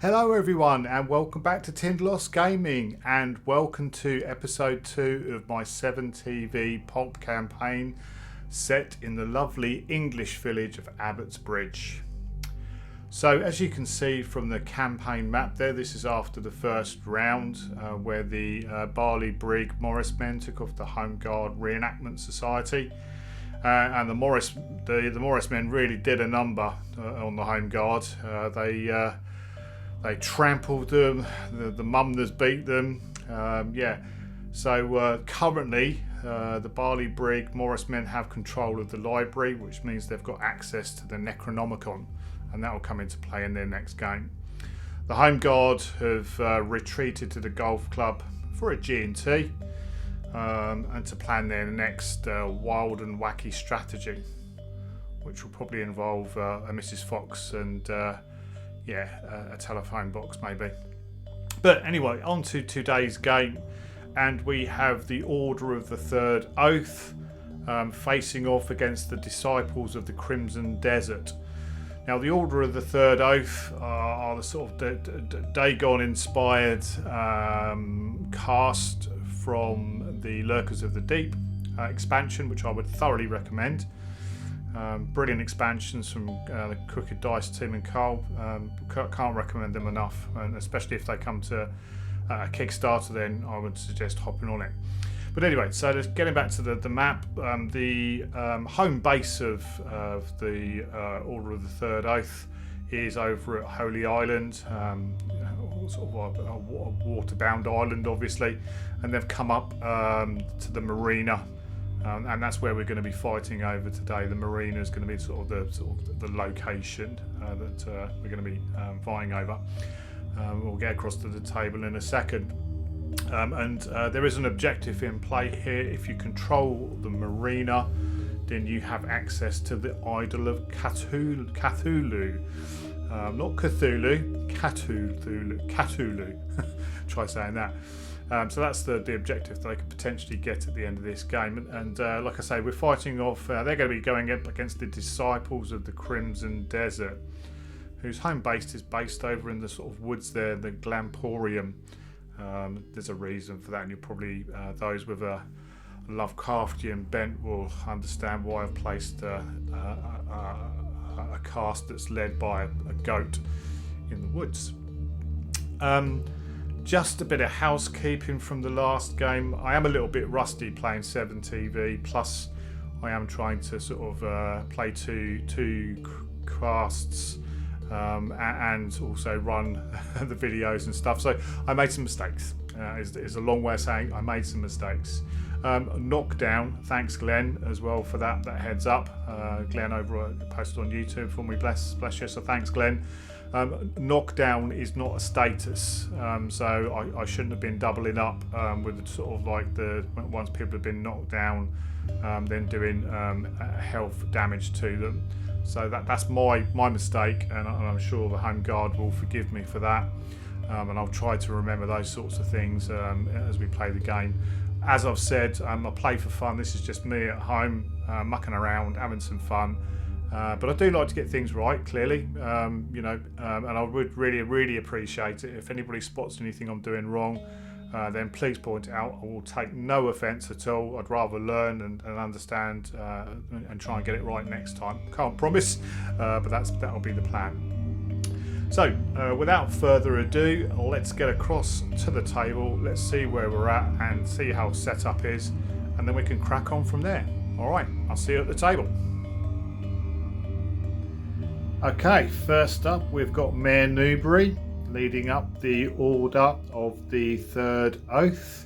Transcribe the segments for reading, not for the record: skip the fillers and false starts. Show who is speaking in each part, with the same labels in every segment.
Speaker 1: Hello everyone and welcome back to Tinderloss Gaming, and welcome to episode 2 of my 7TV pulp campaign set in the lovely English village of Abbotts Bridge. So as you can see from the campaign map there, this is after the first round where the Barley Brig Morris men took off the Home Guard Reenactment Society. And the Morris men really did a number on the Home Guard. They trampled them, the Mumners beat them. So currently the Barley Brig Morris men have control of the library, which means they've got access to the Necronomicon, and that will come into play in their next game. The Home Guard have retreated to the golf club for a G&T and to plan their next wild and wacky strategy, which will probably involve a Mrs. Fox and a telephone box maybe. But anyway, on to today's game, and we have the Order of the Third Oath facing off against the Disciples of the Crimson Desert. Now the Order of the Third Oath are the sort of Dagon inspired cast from the Lurkers of the Deep expansion, which I would thoroughly recommend. Brilliant expansions from the Crooked Dice team and Carl. Can't recommend them enough, and especially if they come to a Kickstarter, then I would suggest hopping on it. But anyway, so just getting back to the map, the home base of the Order of the Third Oath is over at Holy Island, sort of a water-bound island obviously, and they've come up to the Marina. And that's where we're going to be fighting over today. The Marina is going to be sort of the location that we're going to be vying over. We'll get across to the table in a second. There is an objective in play here. If you control the Marina, then you have access to the Idol of Cthulhu. Not Cthulhu, Cthulhu. Try saying that. So that's the objective that they could potentially get at the end of this game. And like I say, we're fighting off, they're going to be going up against the Disciples of the Crimson Desert, whose home base is based over in the sort of woods there, the Glamporium. There's a reason for that, and you'll probably, those with a Lovecraftian bent will understand why I've placed a cast that's led by a goat in the woods. Just a bit of housekeeping from the last game. I am a little bit rusty playing 7TV, plus I am trying to sort of play two casts and also run the videos and stuff. So I made some mistakes. Is a long way of saying I made some mistakes. Knockdown, thanks Glenn as well for that heads up. Glenn over posted on YouTube for me, bless you, so thanks Glenn. Knockdown is not a status, so I shouldn't have been doubling up with sort of like once people have been knocked down, then doing health damage to them. So that's my mistake, and I'm sure the Home Guard will forgive me for that, and I'll try to remember those sorts of things as we play the game. As I've said, I play for fun. This is just me at home mucking around, having some fun. But I do like to get things right, clearly, and I would really appreciate it if anybody spots anything I'm doing wrong, then please point it out. I will take no offence at all. I'd rather learn and understand and try and get it right next time. Can't promise, but that'll be the plan. So without further ado, let's get across to the table. Let's see where we're at and see how setup is, and then we can crack on from there. All right, I'll see you at the table. Okay, first up we've got Mayor Newbury leading up the Order of the Third Oath.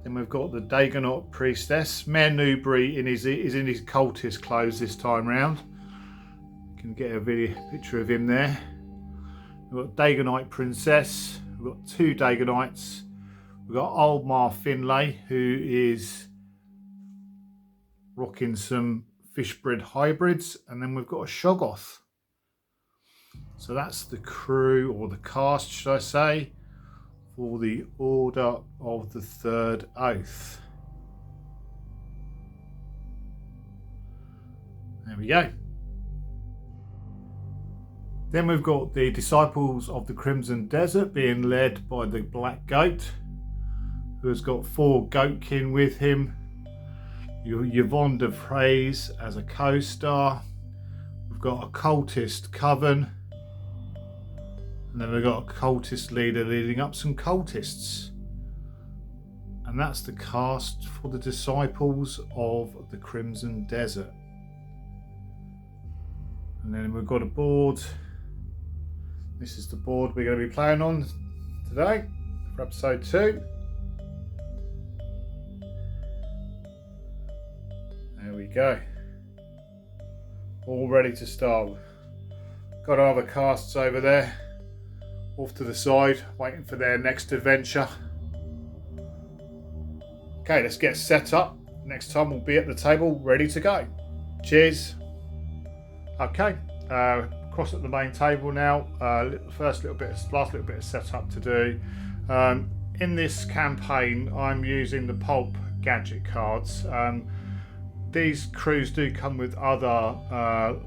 Speaker 1: Then we've got the Dagonaut Priestess. Mayor Newbury is in his cultist clothes this time round. You can get a picture of him there. We've got Dagonite Princess. We've got two Dagonites. We've got Oldmar Finlay, who is rocking some Fishbred hybrids, and then we've got a Shoggoth. So that's the crew, or the cast should I say, for the Order of the Third Oath. There we go. Then we've got the Disciples of the Crimson Desert being led by the Black Goat, who has got 4 Goatkin with him. Yvonne de Fraise as a co-star. We've got a cultist coven. And then we've got a cultist leader leading up some cultists. And that's the cast for the Disciples of the Crimson Desert. And then we've got a board. This is the board we're going to be playing on today for episode 2. There we go. All ready to start. Got our other casts over there, off to the side, waiting for their next adventure. Okay, let's get set up. Next time we'll be at the table, ready to go. Cheers. Okay, across at the main table now. Last little bit of setup to do. In this campaign, I'm using the pulp gadget cards. These crews do come with other,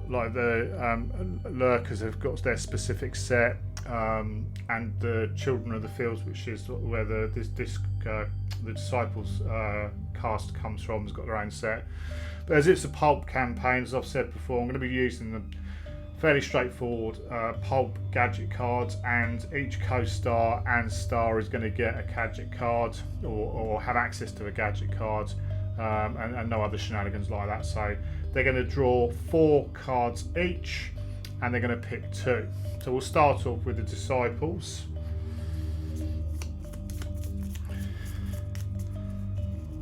Speaker 1: like the lurkers have got their specific set, and the Children of the Fields, which is where the Disciples cast comes from, has got their own set. But as it's a pulp campaign, as I've said before, I'm going to be using the fairly straightforward pulp gadget cards, and each co-star and star is going to get a gadget card or have access to a gadget card. And no other shenanigans like that. So they're going to draw 4 cards each, and they're going to pick 2. So we'll start off with the Disciples.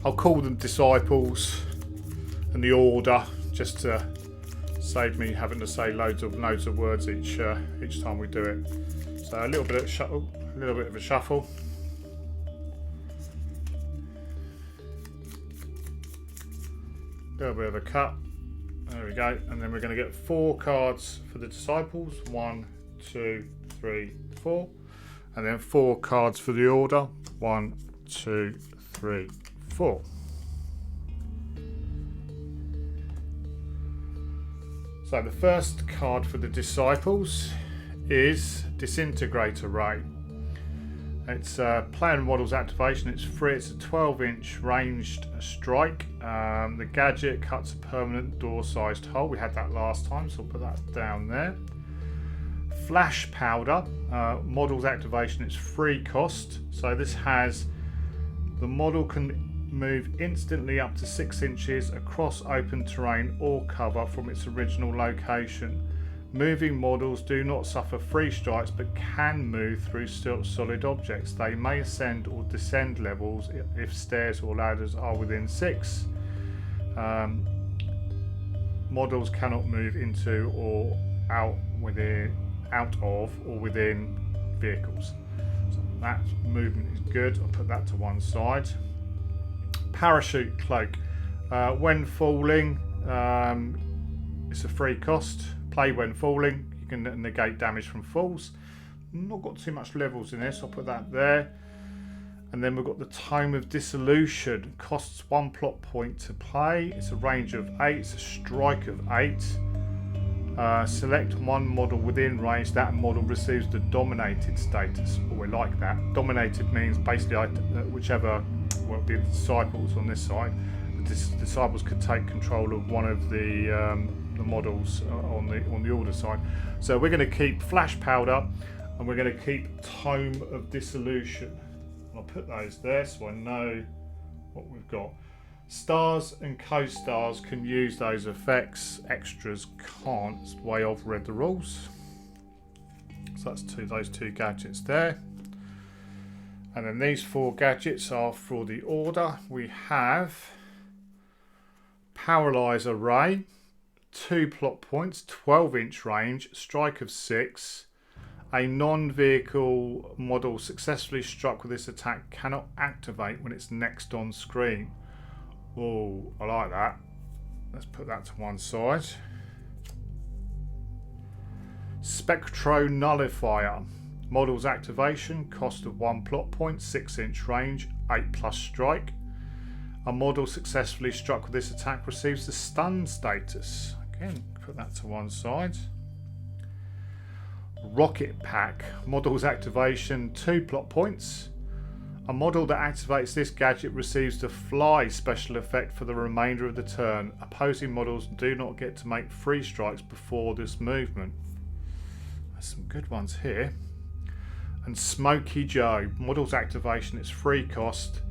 Speaker 1: I'll call them Disciples and the Order, just to save me having to say loads of words each time we do it. So a little bit of a shuffle. A little bit of a cut. There we go. And then we're going to get 4 cards for the Disciples. 1, 2, 3, 4. And then 4 cards for the Order. 1, 2, 3, 4. So the first card for the Disciples is Disintegrator Ray. It's player models activation. It's free. It's a 12-inch ranged strike. The gadget cuts a permanent door-sized hole. We had that last time, so I'll put that down there. Flash powder models activation. It's free cost. So this has the model can move instantly up to 6 inches across open terrain or cover from its original location. Moving models do not suffer free strikes but can move through solid objects. They may ascend or descend levels if stairs or ladders are within 6. Models cannot move into or out of or within vehicles. So that movement is good. I'll put that to one side. Parachute cloak. When falling, it's a free cost. Play when falling. You can negate damage from falls. Not got too much levels in this. I'll put that there. And then we've got the Tome of Dissolution. Costs 1 plot point to play. It's a range of 8. It's a strike of 8. Select one model within range. That model receives the dominated status. Oh, we like that. Dominated means basically whichever, well, the Disciples on this side, the Disciples could take control of one of the models on the Order side. So we're going to keep Flash Powder, and we're going to keep Tome of Dissolution. I'll put those there so I know what we've got. Stars and co-stars can use those effects. Extras can't. It's the way I've read the rules. So that's those 2 gadgets there. And then these 4 gadgets are for the Order. We have Paralyzer Ray, 2 plot points, 12-inch range, strike of 6. A non-vehicle model successfully struck with this attack cannot activate when it's next on screen. Oh, I like that. Let's put that to one side. Spectro Nullifier. Model's activation, cost of 1 plot point, 6-inch range, 8+ strike. A model successfully struck with this attack receives the stun status. Again, put that to one side. Rocket Pack. Models activation 2 plot points. A model that activates this gadget receives the Fly special effect for the remainder of the turn. Opposing models do not get to make 3 strikes before this movement. There's some good ones here. And Smoky Joe. Models activation, it's free cost.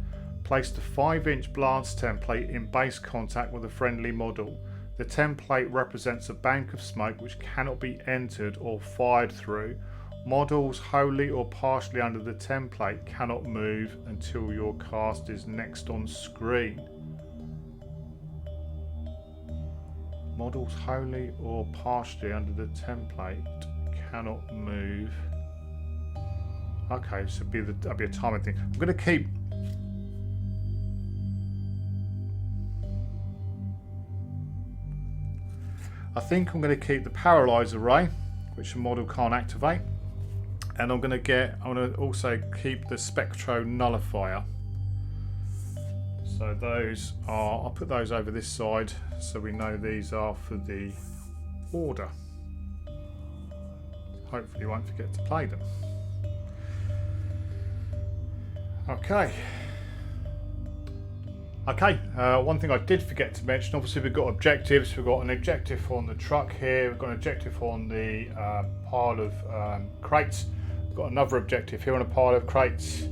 Speaker 1: Place the 5-inch Blance template in base contact with a friendly model. The template represents a bank of smoke which cannot be entered or fired through. Models wholly or partially under the template cannot move until your cast is next on screen. Models wholly or partially under the template cannot move. Okay, so that'll be a timing thing. I'm going to keep. I think I'm going to keep the Paralyzer Ray, which a model can't activate. And I'm going to also keep the Spectro Nullifier. So those are, I'll put those over this side so we know these are for the order. Hopefully you won't forget to play them. Okay. One thing I did forget to mention, obviously we've got objectives. We've got an objective on the truck here. We've got an objective on the pile of crates. We've got another objective here on a pile of crates.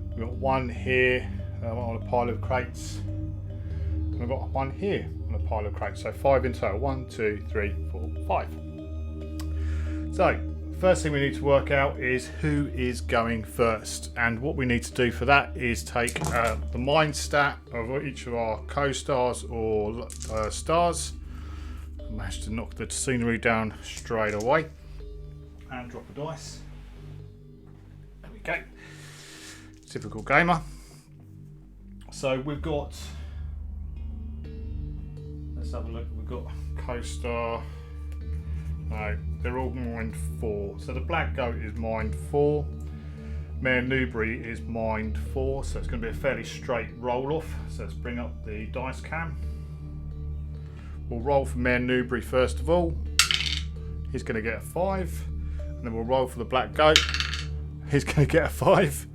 Speaker 1: We've got one here on a pile of crates. And we've got one here on a pile of crates. So 5 in total. 1, 2, 3, 4, 5. So first thing we need to work out is who is going first. And what we need to do for that is take the mind stat of each of our co-stars or stars. I managed to knock the scenery down straight away. And drop a dice. There we go. Typical gamer. So we've got, let's have a look, we've got co-star, no, they're all mind 4. So the Black Goat is mind 4, Mayor Newbury is mind 4, so it's going to be a fairly straight roll off. So let's bring up the dice cam. We'll roll for Mayor Newbury first of all. He's going to get a 5. And then we'll roll for the Black Goat. He's going to get a 5.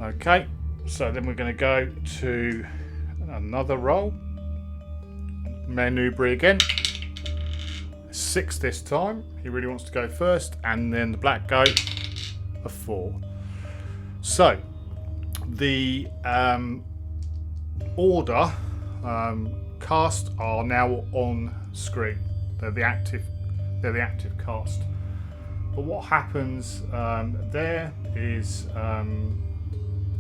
Speaker 1: Okay, so then we're going to go to another roll. Mayor Newbury again. 6 this time. He really wants to go first. And then the Black Goat, a 4. So the order cast are now on screen. They're the active cast. But what happens there is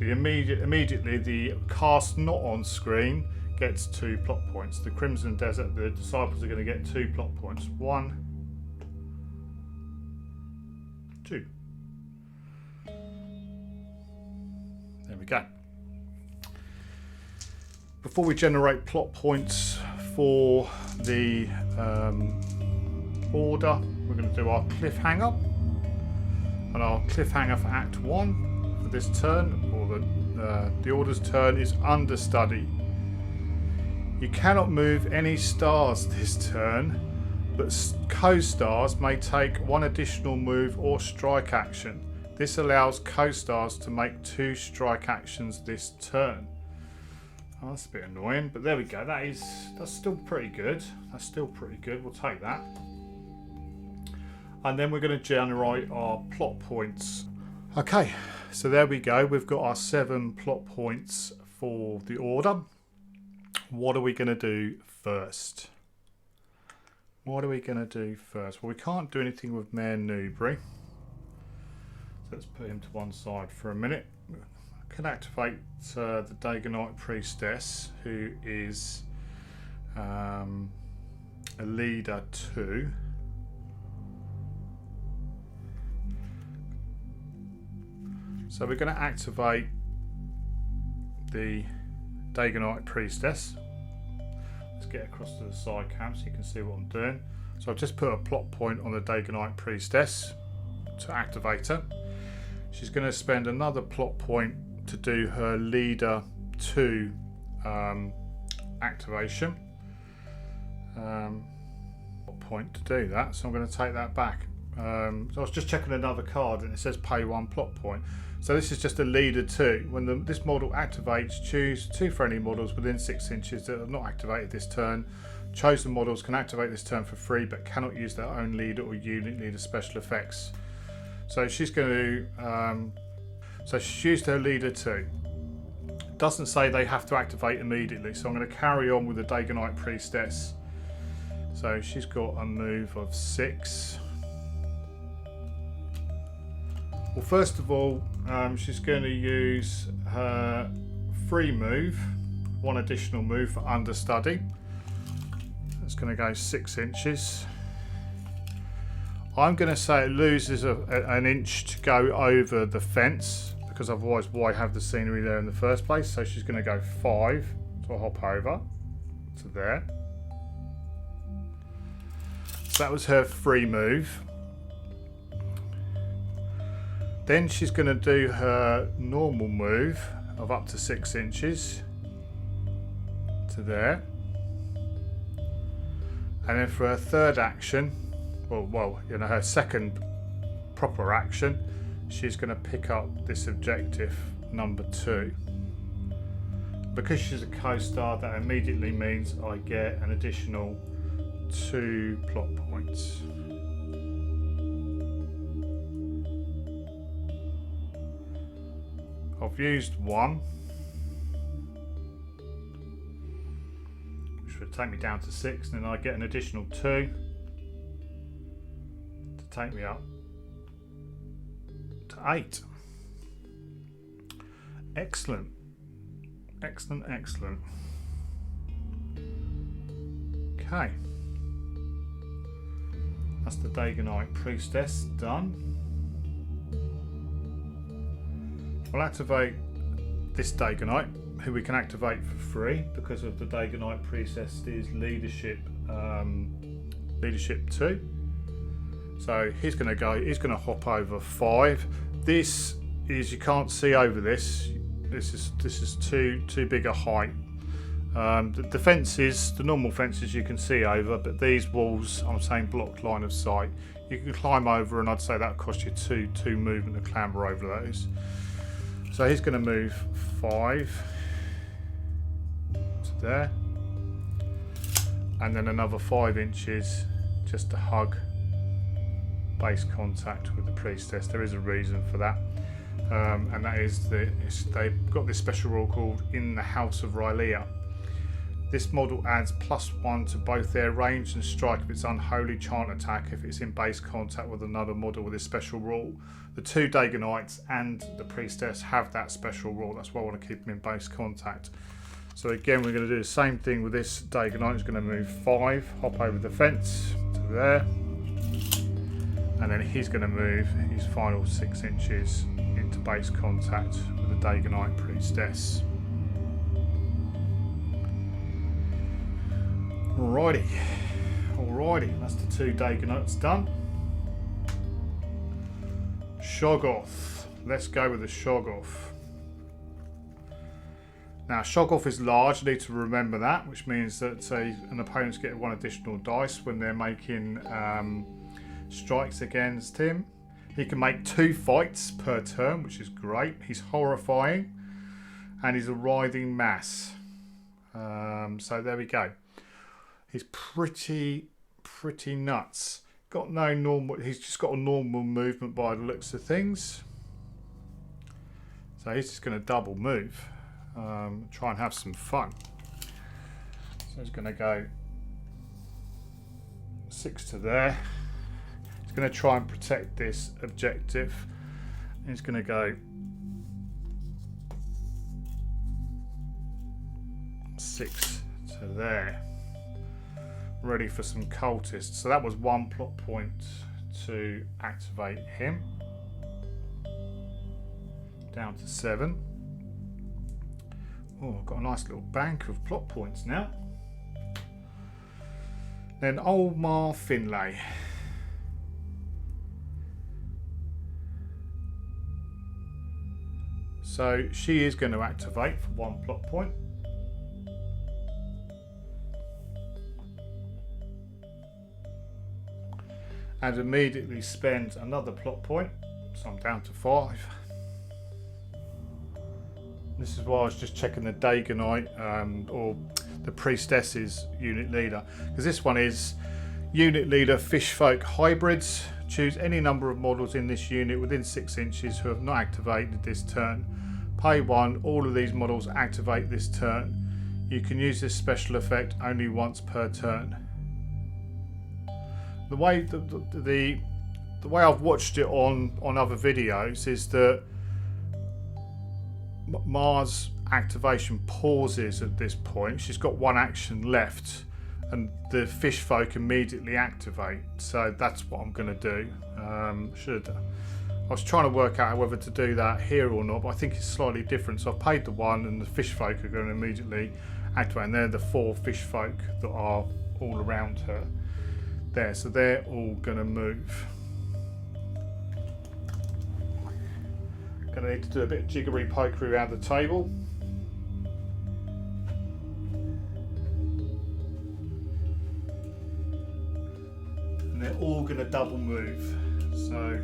Speaker 1: immediately the cast not on screen gets 2 plot points. The Crimson Desert, the disciples are going to get 2 plot points. 1, 2. There we go. Before we generate plot points for the order, we're going to do our cliffhanger. And our cliffhanger for Act 1 for this turn, or the order's turn, is understudy. You cannot move any stars this turn, but co-stars may take 1 additional move or strike action. This allows co-stars to make 2 strike actions this turn. Oh, that's a bit annoying, but there we go. That's still pretty good. That's still pretty good. We'll take that. And then we're going to generate our plot points. Okay, so there we go. We've got our 7 plot points for the order. What are we going to do first? What are we going to do first? Well, we can't do anything with Mayor Newbury. So let's put him to one side for a minute. I can activate the Dagonite Priestess, who is a leader 2. So we're going to activate the Dagonite Priestess. Let's get across to the side cam so you can see what I'm doing. So I've just put a plot point on the Dagonite Priestess to activate her. She's going to spend another plot point to do her leader 2 activation. Point to do that, so I'm going to take that back. So I was just checking another card and it says pay 1 plot point. So this is just a leader 2. When this model activates, choose 2 friendly models within 6 inches that are not activated this turn. Chosen models can activate this turn for free but cannot use their own leader or unit leader special effects. So she's going to, so she's used her leader 2. Doesn't say they have to activate immediately, so I'm going to carry on with the Dagonite Priestess. So she's got a move of 6. Well, first of all, she's going to use her free move, 1 additional move for understudy. It's going to go 6 inches. I'm going to say it loses an inch to go over the fence, because otherwise why have the scenery there in the first place? So she's going to go 5 to hop over to there. So that was her free move. Then she's going to do her normal move of up to 6 inches to there. And then for her third action, well, you know, her second proper action, she's going to pick up this objective number 2. Because she's a co-star, that immediately means I get an additional 2 plot points. I've used 1, which would take me down to 6, and then I get an additional 2 to take me up to 8. Excellent, excellent, excellent. Okay, that's the Dagonite Priestess done. We'll activate this Dagonite, who we can activate for free because of the Dagonite Priestess's leadership, leadership 2. So he's going to hop over 5. This is, you can't see over this. This is too big a height. The fences, the normal fences you can see over, but these walls, I'm saying blocked line of sight. You can climb over, and I'd say that cost you two movement to clamber over those. So he's going to move 5 to there, and then another 5 inches just to hug base contact with the Priestess. There is a reason for that, and that is they've got this special rule called In the House of Rylea. This model adds +1 to both their range and strike of its unholy chant attack if it's in base contact with another model with this special rule. The 2 Dagonites and the Priestess have that special rule. That's why I want to keep them in base contact. So again, we're going to do the same thing with this Dagonite. It's going to move 5, hop over the fence to there, and then he's going to move his final 6 inches into base contact with the Dagonite Priestess. Alrighty, that's the 2 Dagonites done. Shoggoth. Let's go with the Shoggoth. Now, Shoggoth is large, you need to remember that, which means that an opponent's getting 1 additional dice when they're making strikes against him. He can make 2 fights per turn, which is great. He's horrifying, and he's a writhing mass. So there we go. He's pretty nuts. Got no normal. He's just got a normal movement by the looks of things. So he's just going to double move. Try and have some fun. So he's going to go 6 to there. He's going to try and protect this objective. He's going to go 6 to there. Ready for some cultists. So that was 1 plot point to activate him. Down to 7. Oh, I've got a nice little bank of plot points now. Then Olmar Finlay. So she is going to activate for 1 plot point. and immediately spend another plot point. So I'm down to 5. This is why I was just checking the Dagonite or the Priestess's unit leader, because this one is unit leader Fishfolk hybrids. Choose any number of models in this unit within 6 inches who have not activated this turn. Pay 1. All of these models activate this turn. You can use this special effect only once per turn. The way the way I've watched it on other videos is that Mars activation pauses at this point. She's got 1 action left, and the fish folk immediately activate. So that's what I'm going to do. I was trying to work out whether to do that here or not, but I think it's slightly different. So I've paid the 1, and the fish folk are going to immediately activate, and they're the 4 fish folk that are all around her there. So they're all going to move. Going to need to do a bit of jiggery pokery around the table. And they're all going to double move. So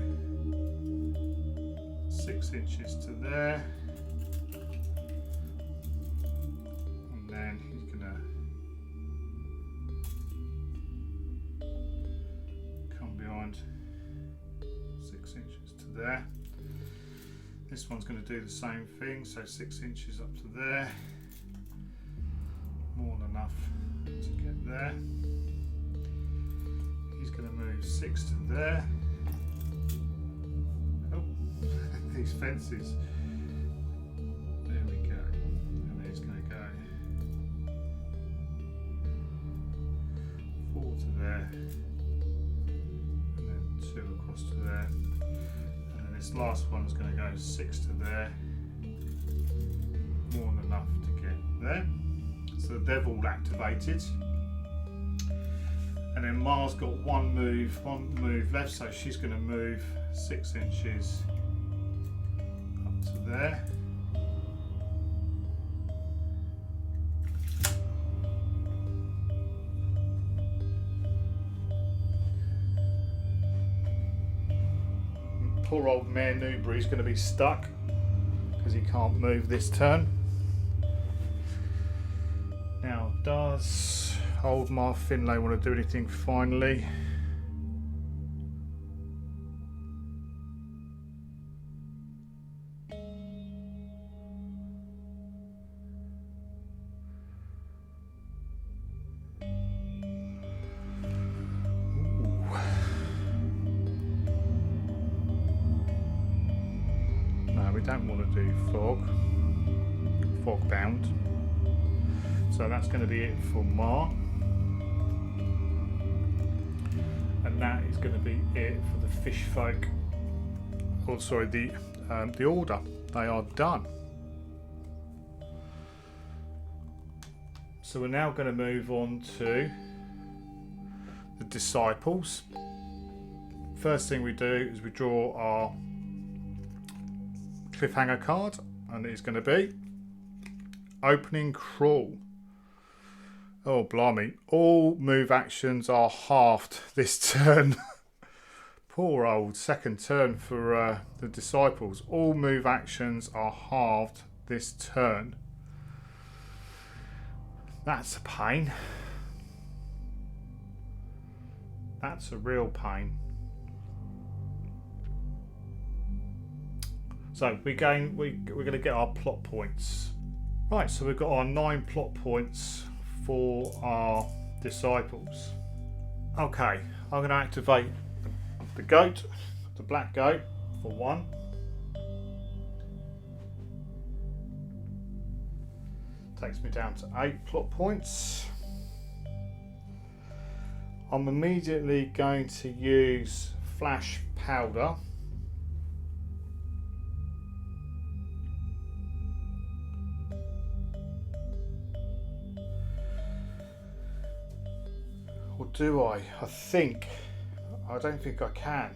Speaker 1: 6 inches to there. And then he's going to come behind 6 inches to there. This one's going to do the same thing, so 6 inches up to there. More than enough to get there. He's going to move 6 to there. Oh, these fences. There we go. And he's going to go 4 to there. And then 2 across to there. This last one is going to go 6 to there, more than enough to get there. So they've all activated, and then Mars got one move left, so she's going to move 6 inches up to there. Poor old Mayor Newbury's going to be stuck because he can't move this turn. Now, does old Mar Finlay want to do anything finally? We don't want to do fog bound, so that's going to be it for Mar, and that is going to be it for the fish folk. Oh, sorry, the order. They are done. So we're now going to move on to the disciples. First thing we do is we draw our cliffhanger card, and it's going to be opening crawl. Oh blimey, all move actions are halved this turn. Poor old second turn for the disciples. All move actions are halved this turn. That's a pain. That's a real pain. So we're going to get our plot points. Right, so we've got our 9 plot points for our disciples. Okay, I'm going to activate the goat, the black goat, for 1. Takes me down to 8 plot points. I'm immediately going to use flash powder. Or do I? I don't think I can,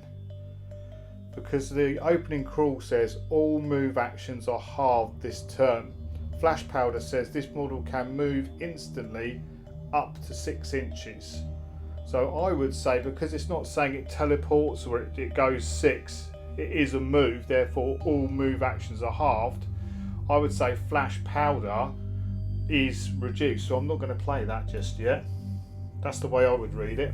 Speaker 1: because the opening crawl says all move actions are halved this turn. Flash powder says this model can move instantly up to 6 inches. So I would say, because it's not saying it teleports or it goes 6, it is a move, therefore all move actions are halved. I would say flash powder is reduced, so I'm not going to play that just yet. That's the way I would read it.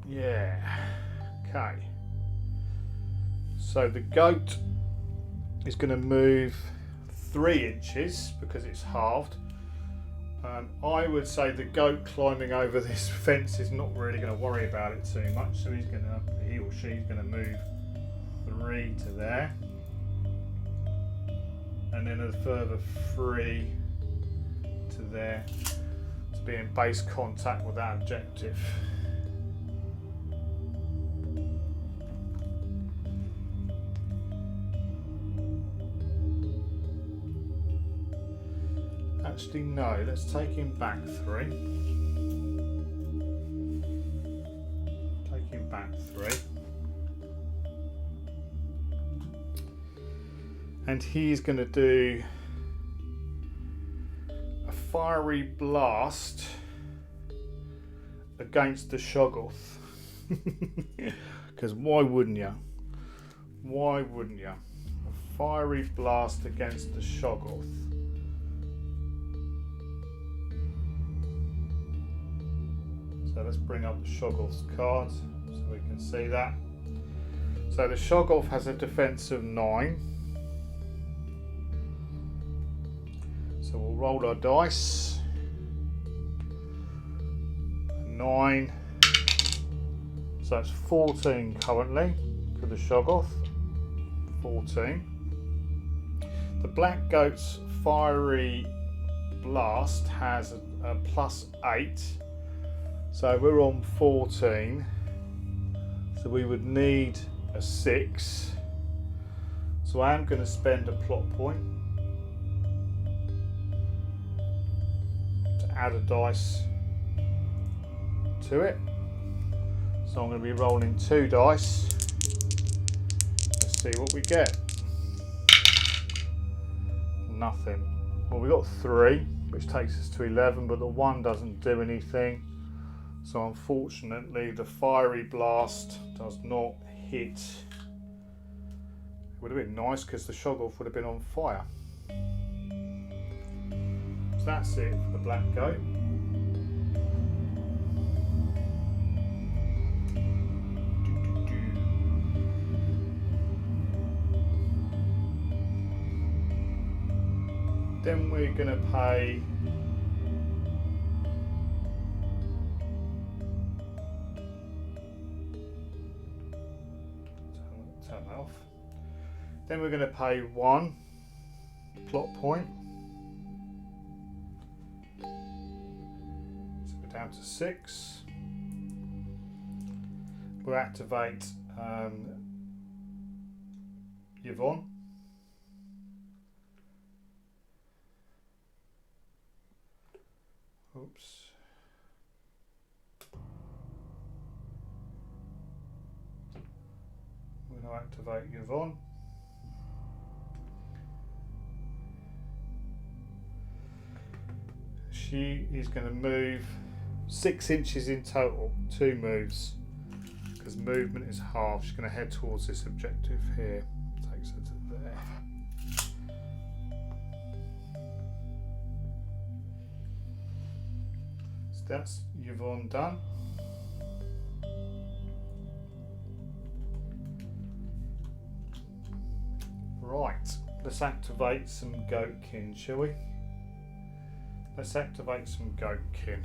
Speaker 1: Yeah, okay. So the goat is going to move 3 inches because it's halved. I would say the goat climbing over this fence is not really going to worry about it too much, so he or she's going to move 3 to there, and then a further 3 to there to be in base contact with that objective. Actually, no, let's take him back 3. Take him back 3. And he's going to do a fiery blast against the Shoggoth. Because why wouldn't you? Why wouldn't you? A fiery blast against the Shoggoth. So let's bring up the Shoggoth's cards so we can see that. So the Shoggoth has a defense of 9. So we'll roll our dice. 9. So it's 14 currently for the Shoggoth. 14. The black goat's fiery blast has a +8. So we're on 14. So we would need a 6. So I am going to spend a plot point to add a dice to it. So I'm going to be rolling 2 dice. Let's see what we get. Nothing. Well, we got 3, which takes us to 11, but the 1 doesn't do anything. So unfortunately, the fiery blast does not hit. It would have been nice because the Shoggoth would have been on fire. So that's it for the black goat. Then we're going to pay turn that off. Then we're going to pay 1 plot point. So we're down to 6. We'll activate Yvonne. Oops. We're going to activate Yvonne. She is going to move 6 inches in total, 2 moves, because movement is half. She's going to head towards this objective here. Takes her to there. That's Yvonne done. Right, let's activate some goatkin, shall we? Let's activate some goatkin.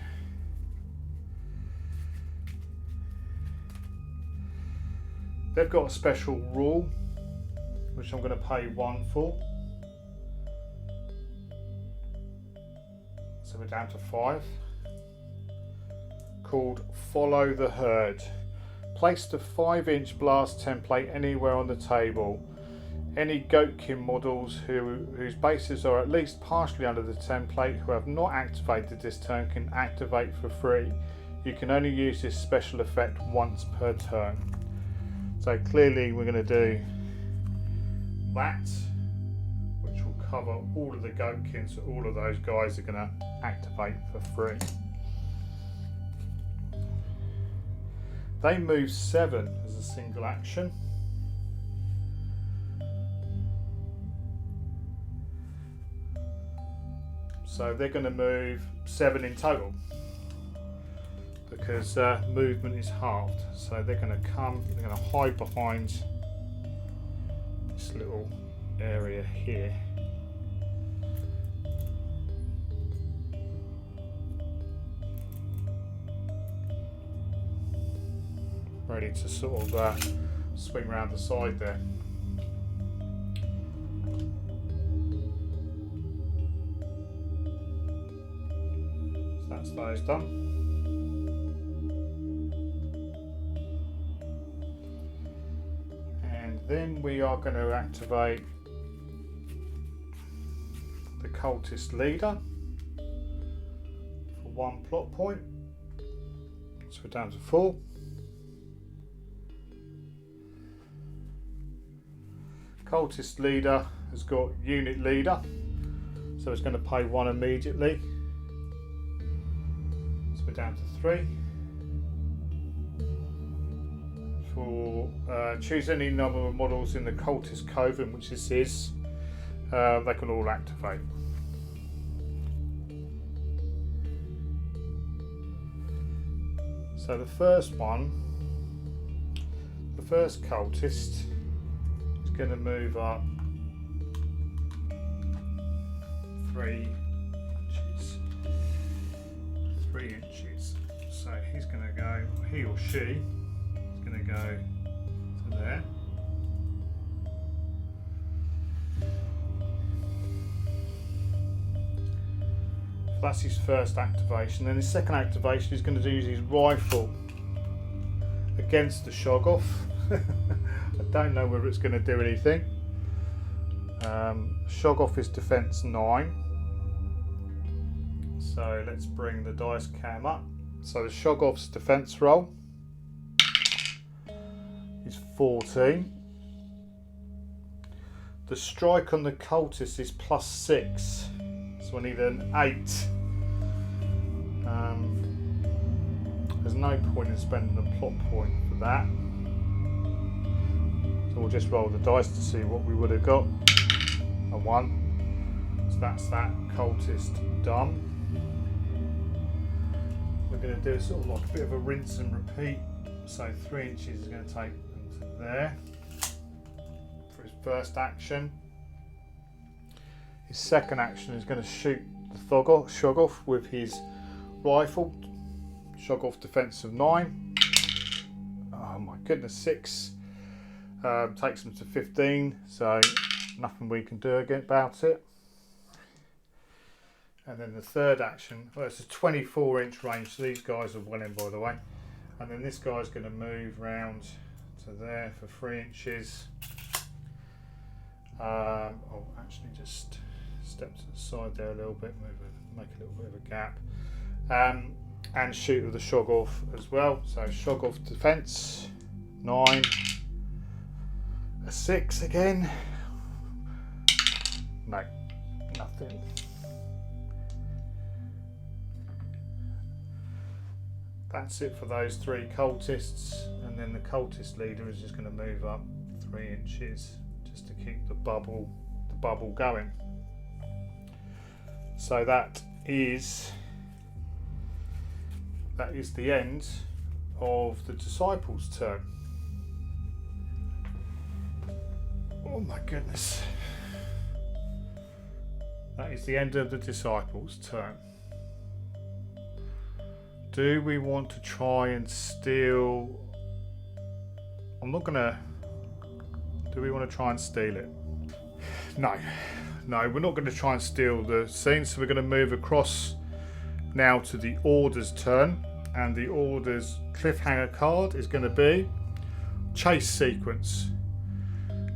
Speaker 1: They've got a special rule, which I'm going to pay 1 for. So we're down to 5. Called Follow the Herd. Place the 5-inch blast template anywhere on the table. Any goatkin models whose bases are at least partially under the template who have not activated this turn can activate for free. You can only use this special effect once per turn. So clearly we're going to do that, which will cover all of the goatkins, so all of those guys are going to activate for free. They move 7 as a single action. So they're going to move 7 in total, because movement is halved. So they're going to come, they're going to hide behind this little area here. Ready to sort of swing around the side there. So that's those done. Then we are going to activate the cultist leader for 1 plot point. So we're down to 4. Cultist leader has got unit leader, so it's going to pay 1 immediately. So we're down to 3. For choose any number of models in the cultist coven, which this is, they can all activate. So the first one, the first cultist, is going to move up 3 inches. 3 inches. So he's going to go, he or she, going to go to there. That's his first activation. Then his second activation is going to use his rifle against the Shoggoth. I don't know whether it's going to do anything. Shoggoth is defense 9. So let's bring the dice cam up. So the Shoggoth's defense roll is 14. The strike on the cultist is +6, so I need an 8. There's no point in spending a plot point for that, so we'll just roll the dice to see what we would have got. A 1, so that's that cultist done. We're going to do sort of like a bit of a rinse and repeat. So 3 inches is going to take them to there for his first action. His second action is going to shoot the Shoggoth with his rifle. Shoggoth defense of 9. Oh my goodness, 6. Takes them to 15, so nothing we can do about it. And then the third action, well, it's a 24-inch range, so these guys are well in, by the way. And then this guy's going to move round to there for 3 inches. I'll actually just step to the side there a little bit, make a little bit of a gap. And shoot with the Shoggoth as well. So Shoggoth defense 9, a 6 again. No, nothing. That's it for those 3 cultists, and then the cultist leader is just going to move up 3 inches just to keep the bubble going. So that is the end of the disciples' turn. Oh my goodness. That is the end of the disciples' turn. Do we want to try and steal? Do we want to try and steal it? No, we're not going to try and steal the scene. So we're going to move across now to the Order's turn. And the Order's cliffhanger card is going to be Chase Sequence.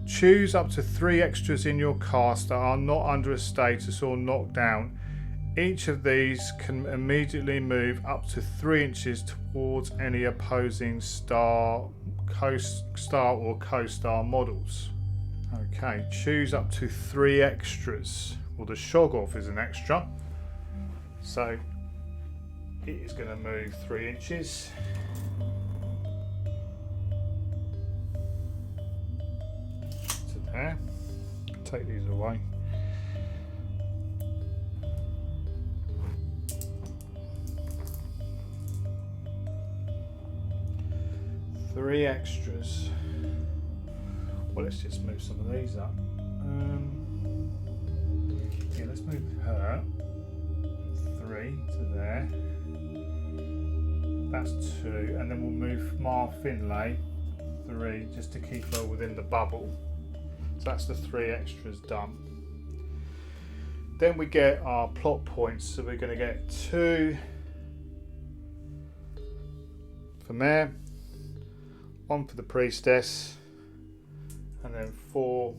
Speaker 1: Choose up to 3 extras in your cast that are not under a status or knocked down. Each of these can immediately move up to 3 inches towards any opposing star or co-star models. Okay, choose up to 3 extras. Well, the Shoggoth is an extra, so it is going to move 3 inches. To there. Take these away. Three extras. Well, let's just move some of these up. Yeah, let's move her 3 to there. That's 2, and then we'll move Mar Finlay 3 just to keep her within the bubble. So that's the 3 extras done. Then we get our plot points. So we're going to get 2 for Mare, 1 for the Priestess, and then 4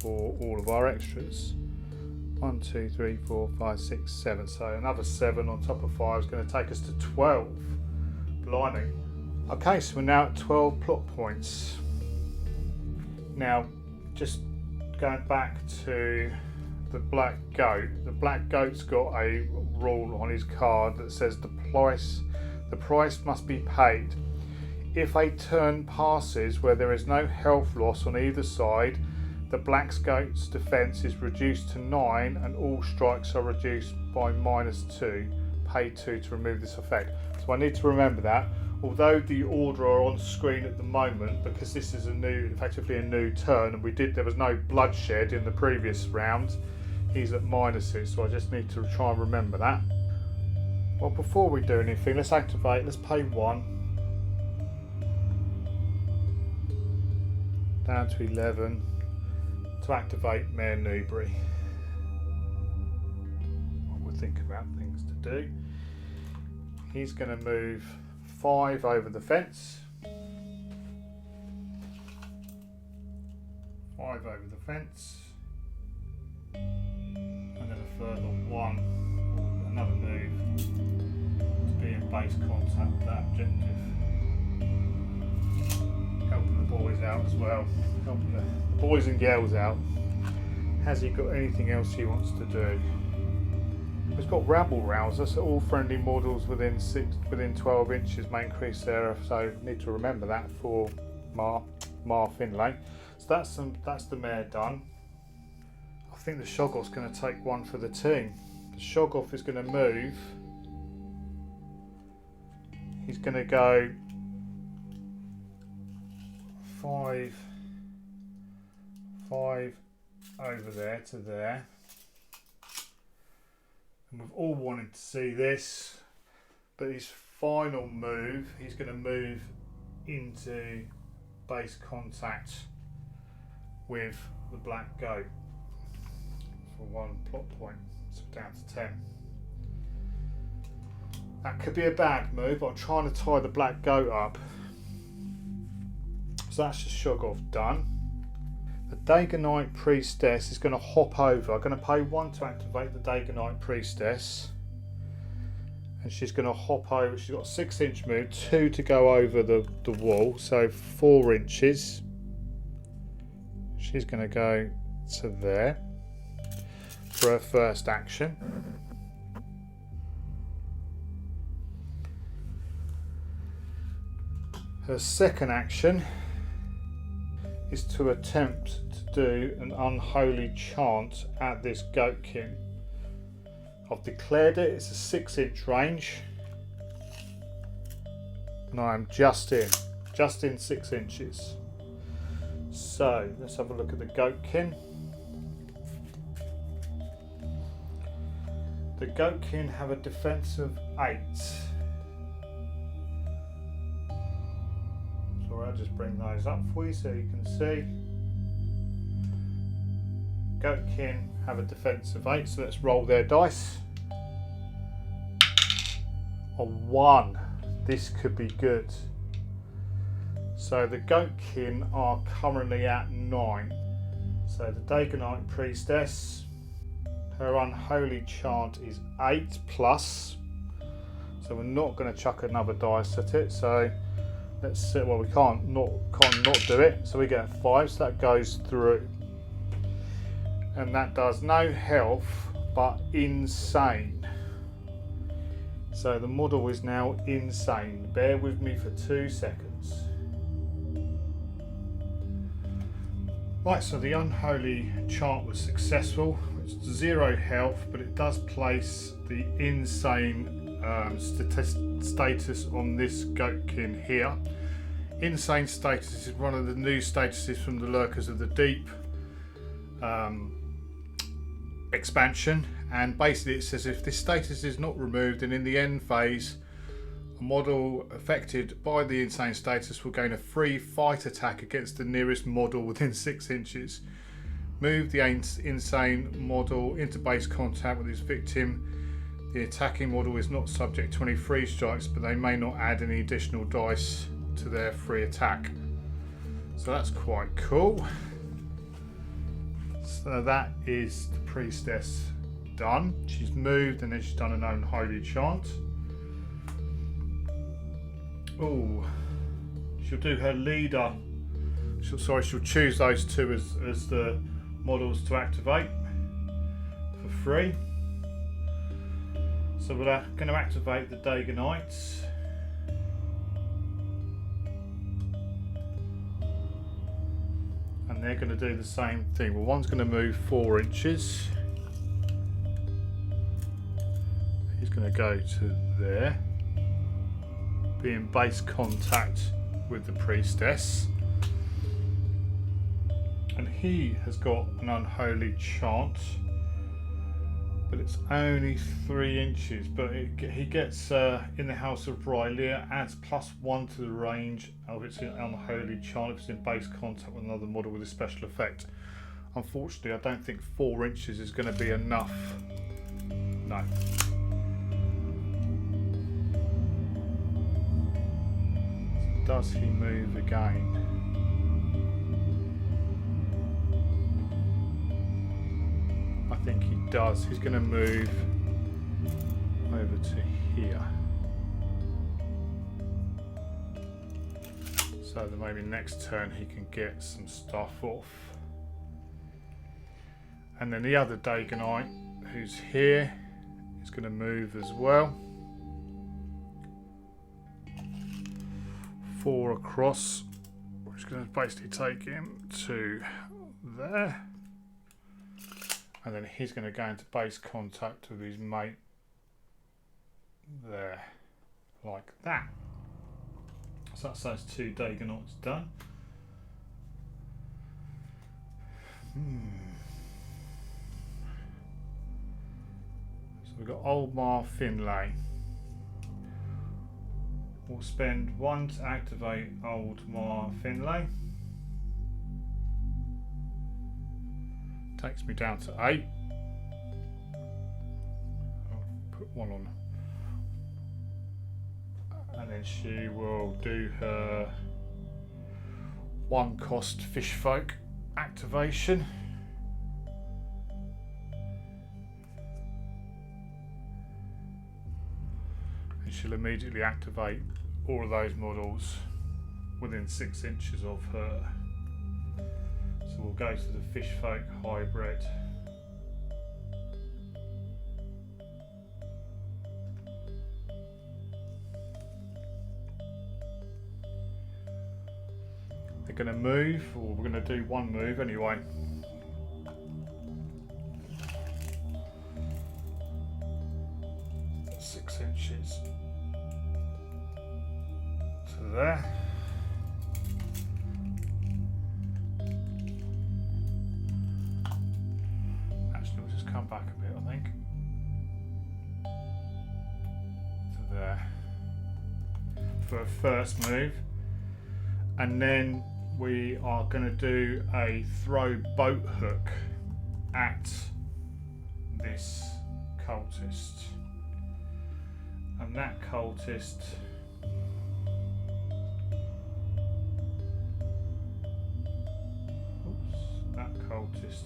Speaker 1: for all of our extras. 1, 2, 3, 4, 5, 6, 7. So another 7 on top of 5 is going to take us to 12. Blimey. Okay, so we're now at 12 plot points. Now, just going back to the Black Goat. The Black Goat's got a rule on his card that says the price must be paid. If a turn passes where there is no health loss on either side, the Black Goat's defense is reduced to 9 and all strikes are reduced by -2. Pay 2 to remove this effect. So I need to remember that. Although the order are on screen at the moment, because this is effectively a new turn, and there was no bloodshed in the previous round, he's at -6, so I just need to try and remember that. Well, before we do anything, let's pay 1. Down to 11 to activate Mayor Newbury. We'll think about things to do. He's going to move 5 over the fence. 5 over the fence. And then a further 1, or another move to be in base contact with that objective. Helping the boys out as well. Helping the boys and girls out. Has he got anything else he wants to do? It's got Rabble Rouser, so all friendly models within 12 inches may increase their, so need to remember that for Mar Finlay. So that's the mare done. I think the Shoggoth's going to take 1 for the team. The Shoggoth is going to move. He's going to go 5 over there to there. And we've all wanted to see this, but his final move, he's going to move into base contact with the Black Goat for 1 plot point, so down to 10. That could be a bad move, but I'm trying to tie the Black Goat up. So that's just Shoggoth done. The Dagonite Priestess is going to hop over. I'm going to pay 1 to activate the Dagonite Priestess. And she's going to hop over. She's got a 6-inch move, 2 to go over the wall, so 4 inches. She's going to go to there for her first action. Her second action is to attempt to do an unholy chant at this goatkin. I've declared it, it's a 6-inch range, and I am just in 6 inches. So let's have a look at the goatkin. The goatkin have a defense of 8. I'll just bring those up for you so you can see. Goatkin have a defense of 8, so let's roll their dice. A 1. This could be good. So the Goatkin are currently at 9. So the Dagonite Priestess, her unholy chant is 8 plus. So we're not going to chuck another dice at it. So let's see. Well, we can't not do it, so we get 5, so that goes through, and that does no health but insane. So the model is now insane. Bear with me for 2 seconds. Right, so the unholy chant was successful. It's 0 health, but it does place the insane status on this goatkin here. Insane status is one of the new statuses from the Lurkers of the Deep expansion, and basically it says if this status is not removed, and in the end phase a model affected by the insane status will gain a free fight attack against the nearest model within 6 inches. Move the insane model into base contact with his victim. The attacking model is not subject to any free strikes, but they may not add any additional dice to their free attack. So that's quite cool. So that is the priestess done. She's moved and then she's done an unholy chant. Oh, she'll do her leader. She'll choose those 2 as the models to activate for free. So we're going to activate the Dagonite. And they're going to do the same thing. Well, one's going to move 4 inches. He's going to go to there. Be in base contact with the priestess. And he has got an unholy chant. But it's only 3 inches, but he gets in the House of Rylea, adds +1 to the range of its unholy chant if it's in base contact with another model with a special effect. Unfortunately, I don't think 4 inches is going to be enough. No. Does he move again? I think he does. He's going to move over to here. So that maybe next turn he can get some stuff off. And then the other Dagonite, who's here, is going to move as well. 4 across, which is going to basically take him to there. And then he's going to go into base contact with his mate there, like that. So that's those 2 Dagonites done. So we've got Oldmar Finlay. We'll spend 1 to activate Oldmar Finlay. Takes me down to 8. I'll put 1 on. And then she will do her 1 cost Fishfolk activation. And she'll immediately activate all of those models within 6 inches of her. So we'll go to the Fishfolk hybrid. They're going to move, or we're going to do 1 move anyway. That's 6 inches to there. Come back a bit, I think, to there for a first move, and then we are going to do a throw boat hook at this cultist, and that cultist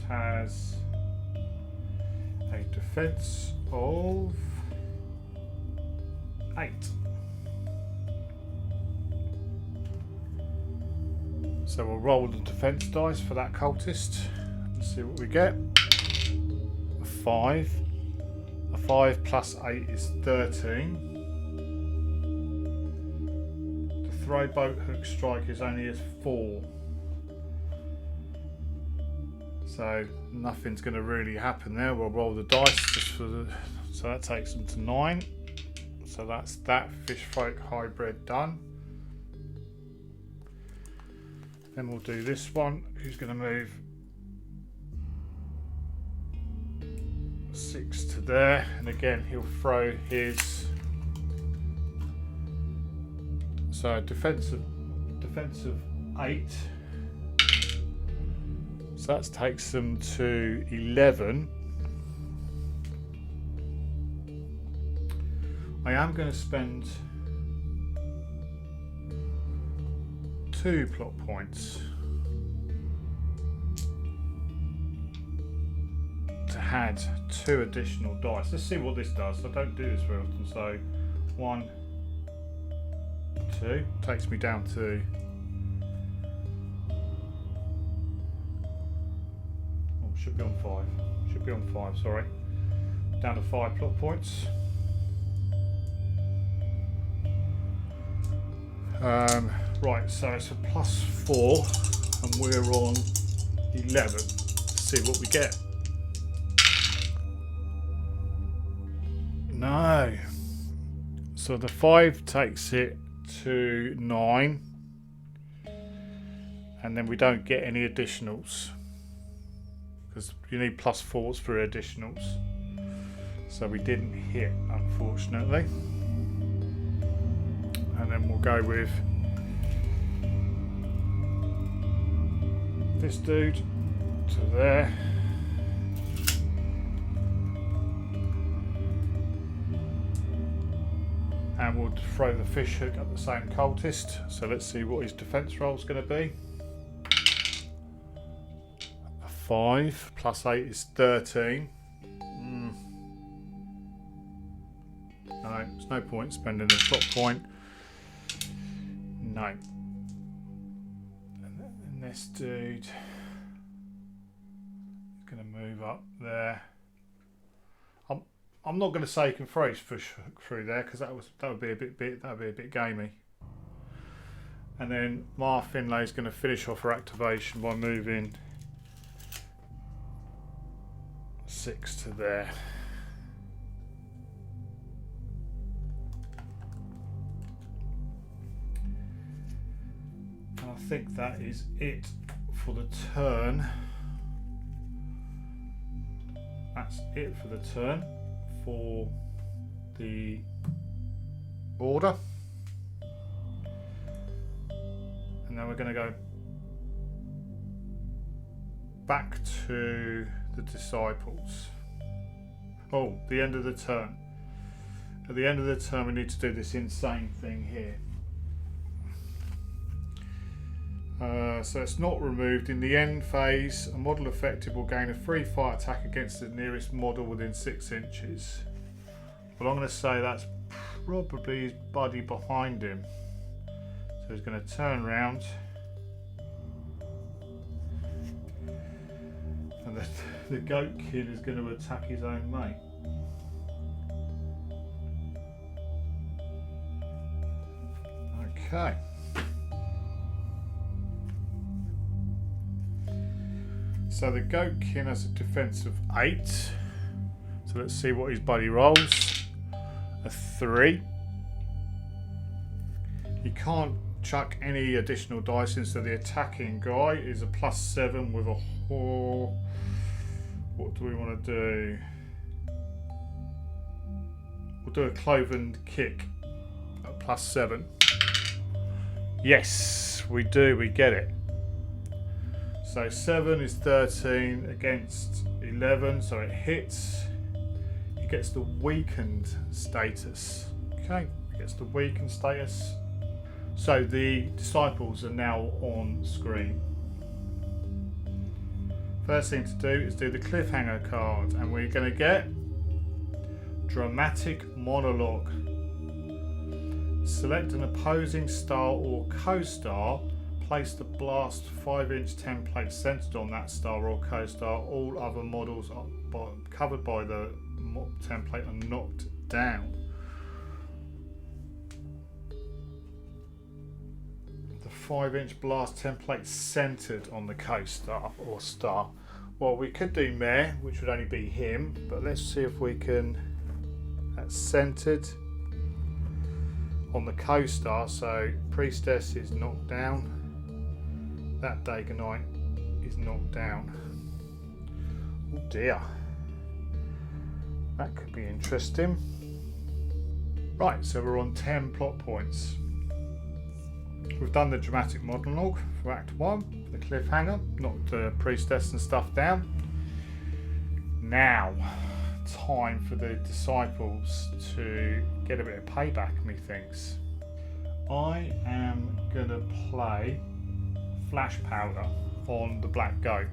Speaker 1: has a defense of 8. So we'll roll the defense dice for that cultist and see what we get. A 5. A 5 plus 8 is 13. The throw boat hook strike is only a 4. So nothing's going to really happen there. We'll roll the dice just for the, so that takes them to 9. So that's that Fishfolk hybrid done. Then we'll do this one. Who's going to move 6 to there, and again he'll throw his, so defensive 8. So that takes them to 11. I am going to spend 2 plot points to add 2 additional dice. Let's see what this does. I don't do this very often. So 1, 2 takes me down to, oh, should be on 5. Should be on 5. Sorry, down to 5 plot points. Right, so it's a +4 and we're on 11. Let's see what we get. No. So the 5 takes it to 9. And then we don't get any additionals, because you need +4s for additionals. So we didn't hit, unfortunately. And then we'll go with this dude to there. And we'll throw the fish hook at the same cultist. So let's see what his defense roll is going to be. A 5 plus 8 is 13. No, there's no point spending a plot point. No. And this dude is going to move up there. I'm not going to say he can throw his fish hook through there, because that would be a bit gamey. And then Mar Finlay is going to finish off her activation by moving 6 to there. And I think that is it for the turn. That's it for the turn for the order. And then we're going to go back to the disciples. Oh, the end of the turn. At the end of the turn we need to do this insane thing here. So it's not removed. In the end phase, a model affected will gain a free fight attack against the nearest model within 6 inches. Well, I'm going to say that's probably his buddy behind him. So he's going to turn around. And the goat kid is going to attack his own mate. Okay. So the goatkin has a defense of 8. So let's see what his buddy rolls. A 3. He can't chuck any additional dice in, so the attacking guy is a +7 with a 4. What do we want to do? We'll do a cloven kick at +7. Yes, we do. We get it. So 7 is 13 against 11, so it hits. He gets the weakened status. Okay, he gets the weakened status. So the disciples are now on screen. First thing to do is do the cliffhanger card, and we're going to get dramatic monologue. Select an opposing star or co-star. Place the blast 5-inch template centered on that star or co-star. All other models are covered by the template are knocked down. The 5-inch blast template centered on the co-star or star. Well, we could do Mayor, which would only be him, but let's see if we can. That's centered on the co-star, so Priestess is knocked down. That Dagonite is knocked down. Oh dear. That could be interesting. Right, so we're on 10 plot points. We've done the dramatic monologue for Act 1, the cliffhanger, knocked the Priestess and stuff down. Now, time for the disciples to get a bit of payback, methinks. I am going to play Flash Powder on the Black Goat.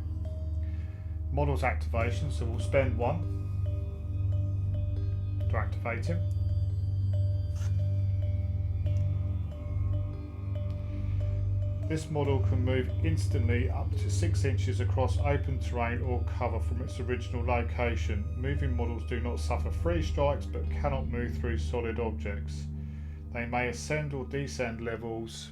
Speaker 1: Models activation, so we'll spend 1 to activate him. This model can move instantly up to 6 inches across open terrain or cover from its original location. Moving models do not suffer freeze strikes but cannot move through solid objects. They may ascend or descend levels.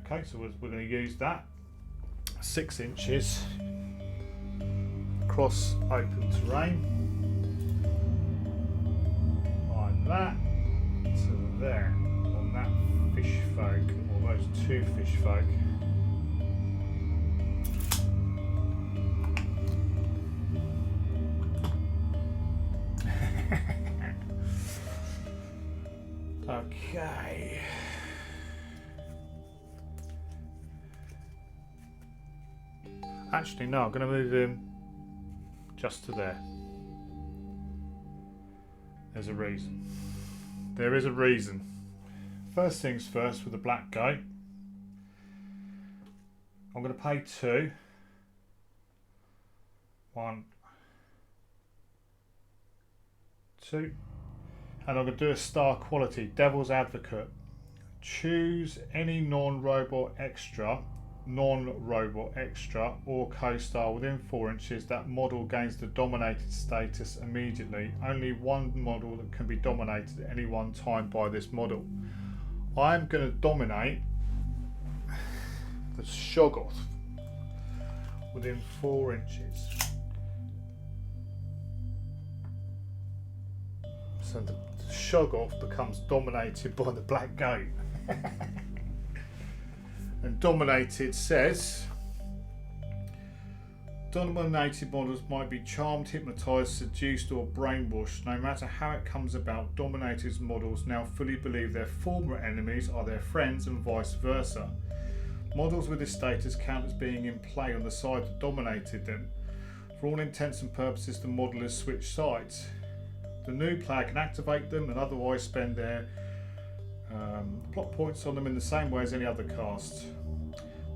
Speaker 1: Okay, so we're going to use that. 6 inches across open terrain. Like that. To there, on that fish folk, or those 2 fish folk. Okay. Actually, no, I'm going to move him just to there. There's a reason. There is a reason. First things first with the Black Goat. I'm going to pay 2. 1, 2. And I'm going to do a star quality, Devil's Advocate. Choose any non-robot extra or co-star within 4 inches. That model gains the dominated status immediately. Only one model that can be dominated at any one time by this model. I'm going to dominate the Shoggoth within 4 inches. So the Shoggoth becomes dominated by the Black Goat. And dominated says, dominated models might be charmed, hypnotised, seduced or brainwashed. No matter how it comes about, dominated models now fully believe their former enemies are their friends and vice versa. Models with this status count as being in play on the side that dominated them. For all intents and purposes, the model has switched sides. The new player can activate them and otherwise spend their plot points on them in the same way as any other cast.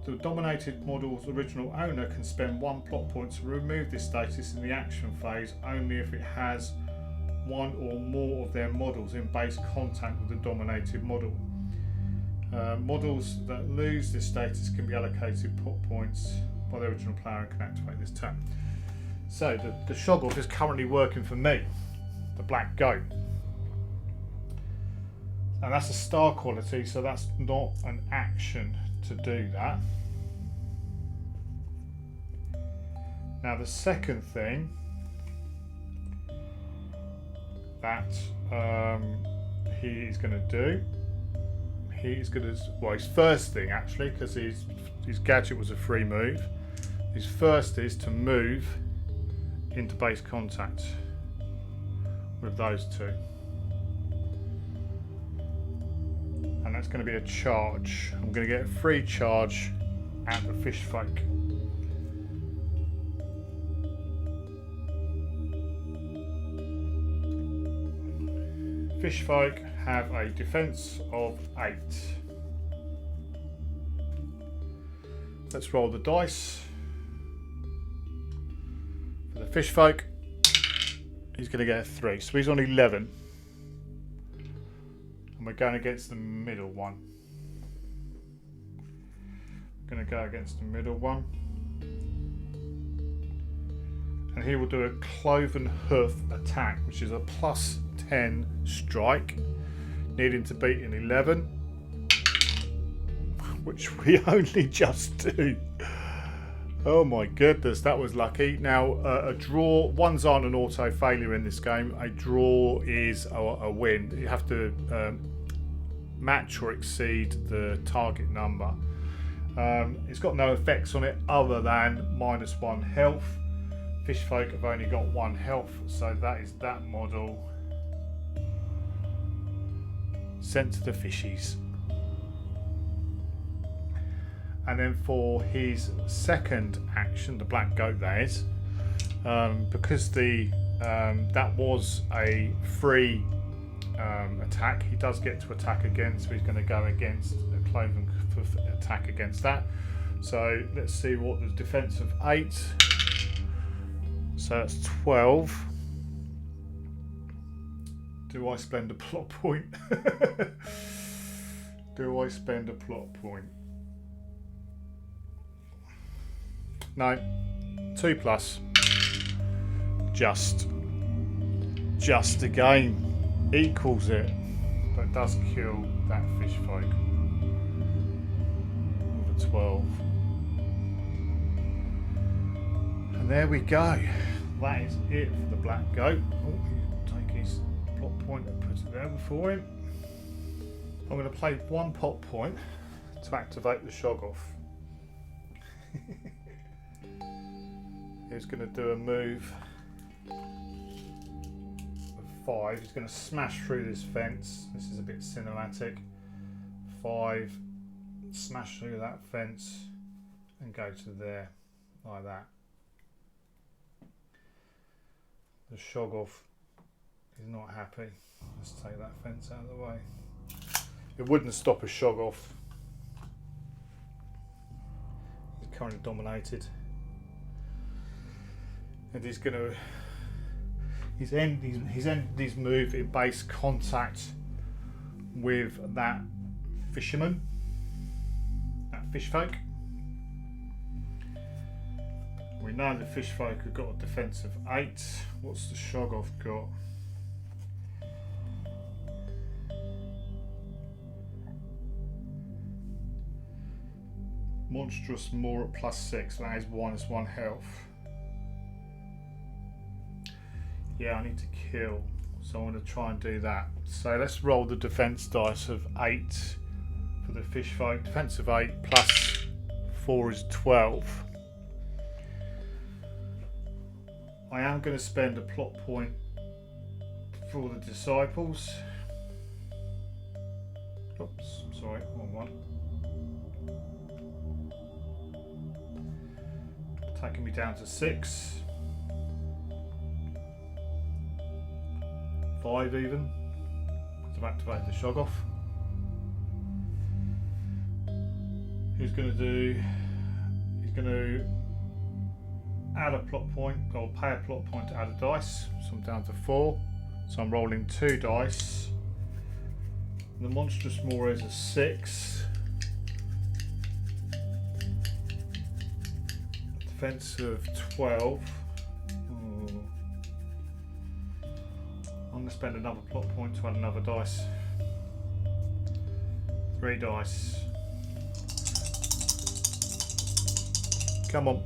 Speaker 1: The dominated model's original owner can spend 1 plot point to remove this status in the action phase only if it has 1 or more of their models in base contact with the dominated model. Models that lose this status can be allocated plot points by the original player and can activate this turn. So the Shoggoth is currently working for me, the Black Goat. And that's a star quality, so that's not an action to do that. Now the second thing that he is going to do, his first thing actually, because his gadget was a free move, his first is to move into base contact with those 2. And that's going to be a charge. I'm going to get a free charge at the Fishfolk. Fishfolk have a defense of 8. Let's roll the dice. For the Fishfolk, he's going to get a 3, so he's on 11. And we're going against the middle one. Going to go against the middle one. And he will do a cloven hoof attack, which is a +10 strike, needing to beat an 11, which we only just do. Oh my goodness, that was lucky. Now, a draw, ones aren't an auto failure in this game. A draw is a win. You have to match or exceed the target number. It's got no effects on it other than -1 health. Fishfolk have only got 1 health, so that is that model. Sent to the fishies. And then for his second action, the black goat that is, because that was a free attack, he does get to attack again, so he's going to go against a cloven hoof attack against that. So let's see what the defense of 8. So that's 12. Do I spend a plot point? Do I spend a plot point? No, 2+. Just again equals it, but does kill that fishfolk with a 12. And there we go. That is it for the black goat. Oh, take his plot point and put it there for him. I'm going to play 1 plot point to activate the shog off. He's going to do a move of 5. He's going to smash through this fence. This is a bit cinematic. 5, smash through that fence and go to there, like that. The shog off is not happy. Let's take that fence out of the way. It wouldn't stop a shog off. He's currently dominated. And he's going to end his move in base contact with that fisherman, that fishfolk. We know the fishfolk have got a defense of 8. What's the shog off got? Monstrous Maw at +6. That is -1 health. Yeah, I need to kill, so I'm going to try and do that. So let's roll the defense dice of 8 for the fishfolk. Defense of 8 +4 is 12. I am going to spend a plot point for the disciples. Oops, sorry, wrong one. Taking me down to 6. 5 even, to activate the shog off. He's going to add a plot point, or pay a plot point to add a dice. So I'm down to 4. So I'm rolling 2 dice. The Monstrous Maw is a 6. Defense of 12. I'm going to spend another plot point to add another dice. 3 dice. Come on.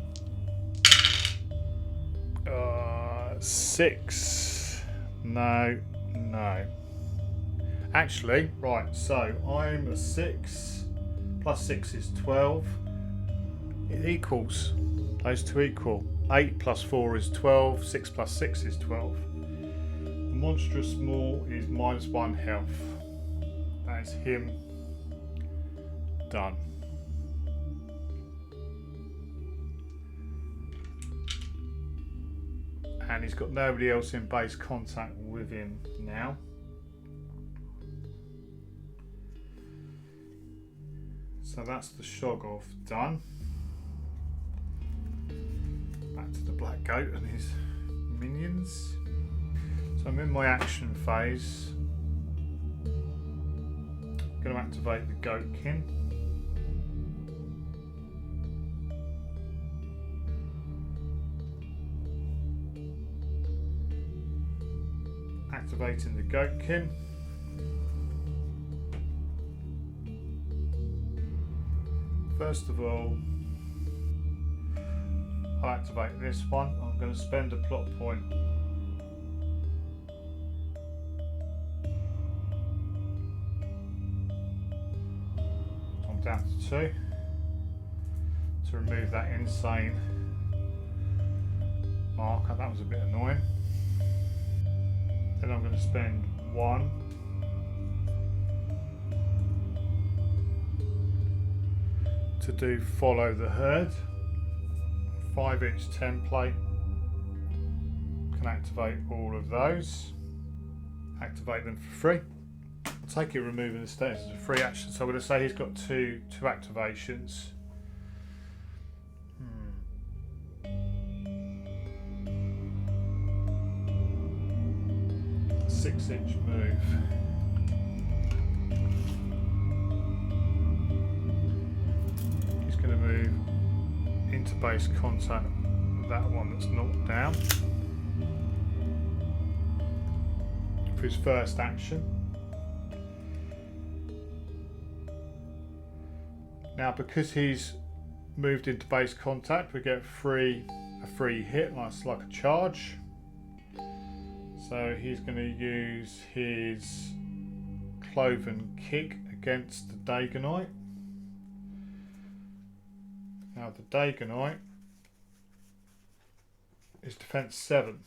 Speaker 1: 6. No. Actually, right, so I'm a 6. +6 is 12. It equals. Those two equal. 8 +4 is 12. 6 +6 is 12. Monstrous Maw is -1 health. That is him done. And he's got nobody else in base contact with him now. So that's the shog off done. Back to the black goat and his minions. So I'm in my action phase. going to activate the goatkin. Activating the goatkin. First of all, I'll activate this one. I'm going to spend a plot point. I'm down to 2 to remove that insane marker. That was a bit annoying. Then I'm going to spend 1 to do follow the herd. 5-inch template. Can activate all of those. Activate them for free. I'll take it removing the status as a free action. So I'm going to say he's got two activations. 6-inch move. He's going to move into base contact with that one that's knocked down for his first action. Now, because he's moved into base contact, we get a free hit, that's like a charge. So he's going to use his cloven kick against the Dagonite. Now the Dagonite is defense 7.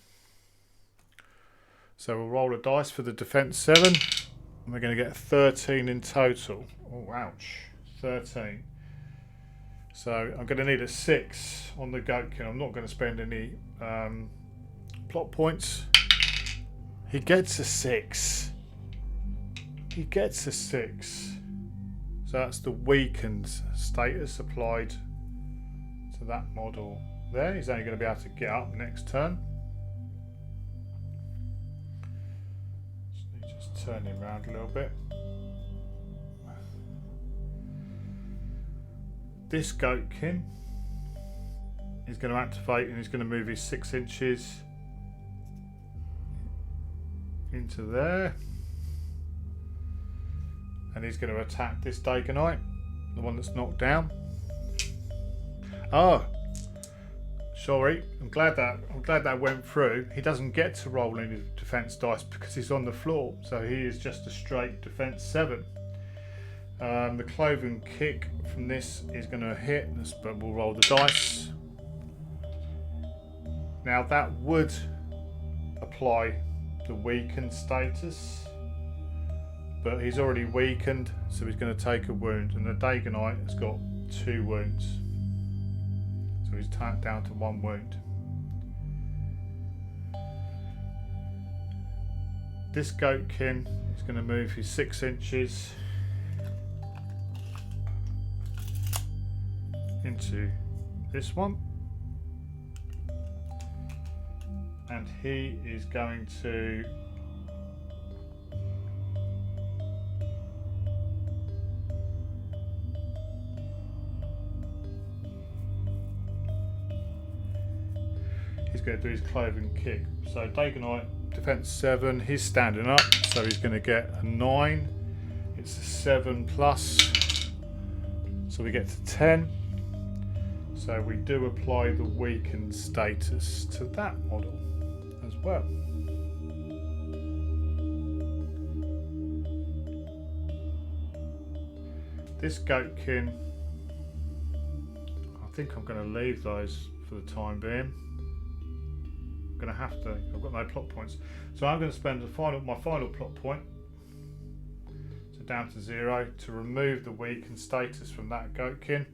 Speaker 1: So we'll roll a dice for the defense 7 and we're going to get 13 in total. Oh ouch, 13. So I'm going to need a 6 on the goatkin. I'm not going to spend any plot points. He gets a 6. He gets a 6. So that's the weakened status applied to that model there. He's only going to be able to get up next turn. Just turn him around a little bit. This goatkin is going to activate and he's going to move his 6 inches into there, and he's going to attack this Dagonite, the one that's knocked down. Oh, sorry. I'm glad that went through. He doesn't get to roll any defense dice because he's on the floor, so he is just a straight defense 7. The cloven kick from this is going to hit, but we'll roll the dice. Now that would apply the weakened status, but he's already weakened, so he's going to take a wound, and the Dagonite has got 2 wounds, so he's down to 1 wound. This goatkin is going to move his 6 inches into this one, and he is going to do his cloven kick. So Dagonite defense 7, he's standing up, so he's going to get a 9. It's a 7 plus, so we get to 10. So we do apply the weakened status to that model as well. This goatkin, I think I'm going to leave those for the time being. I'm going to have to, I've got no plot points. So I'm going to spend my final plot point, so down to 0, to remove the weakened status from that goatkin.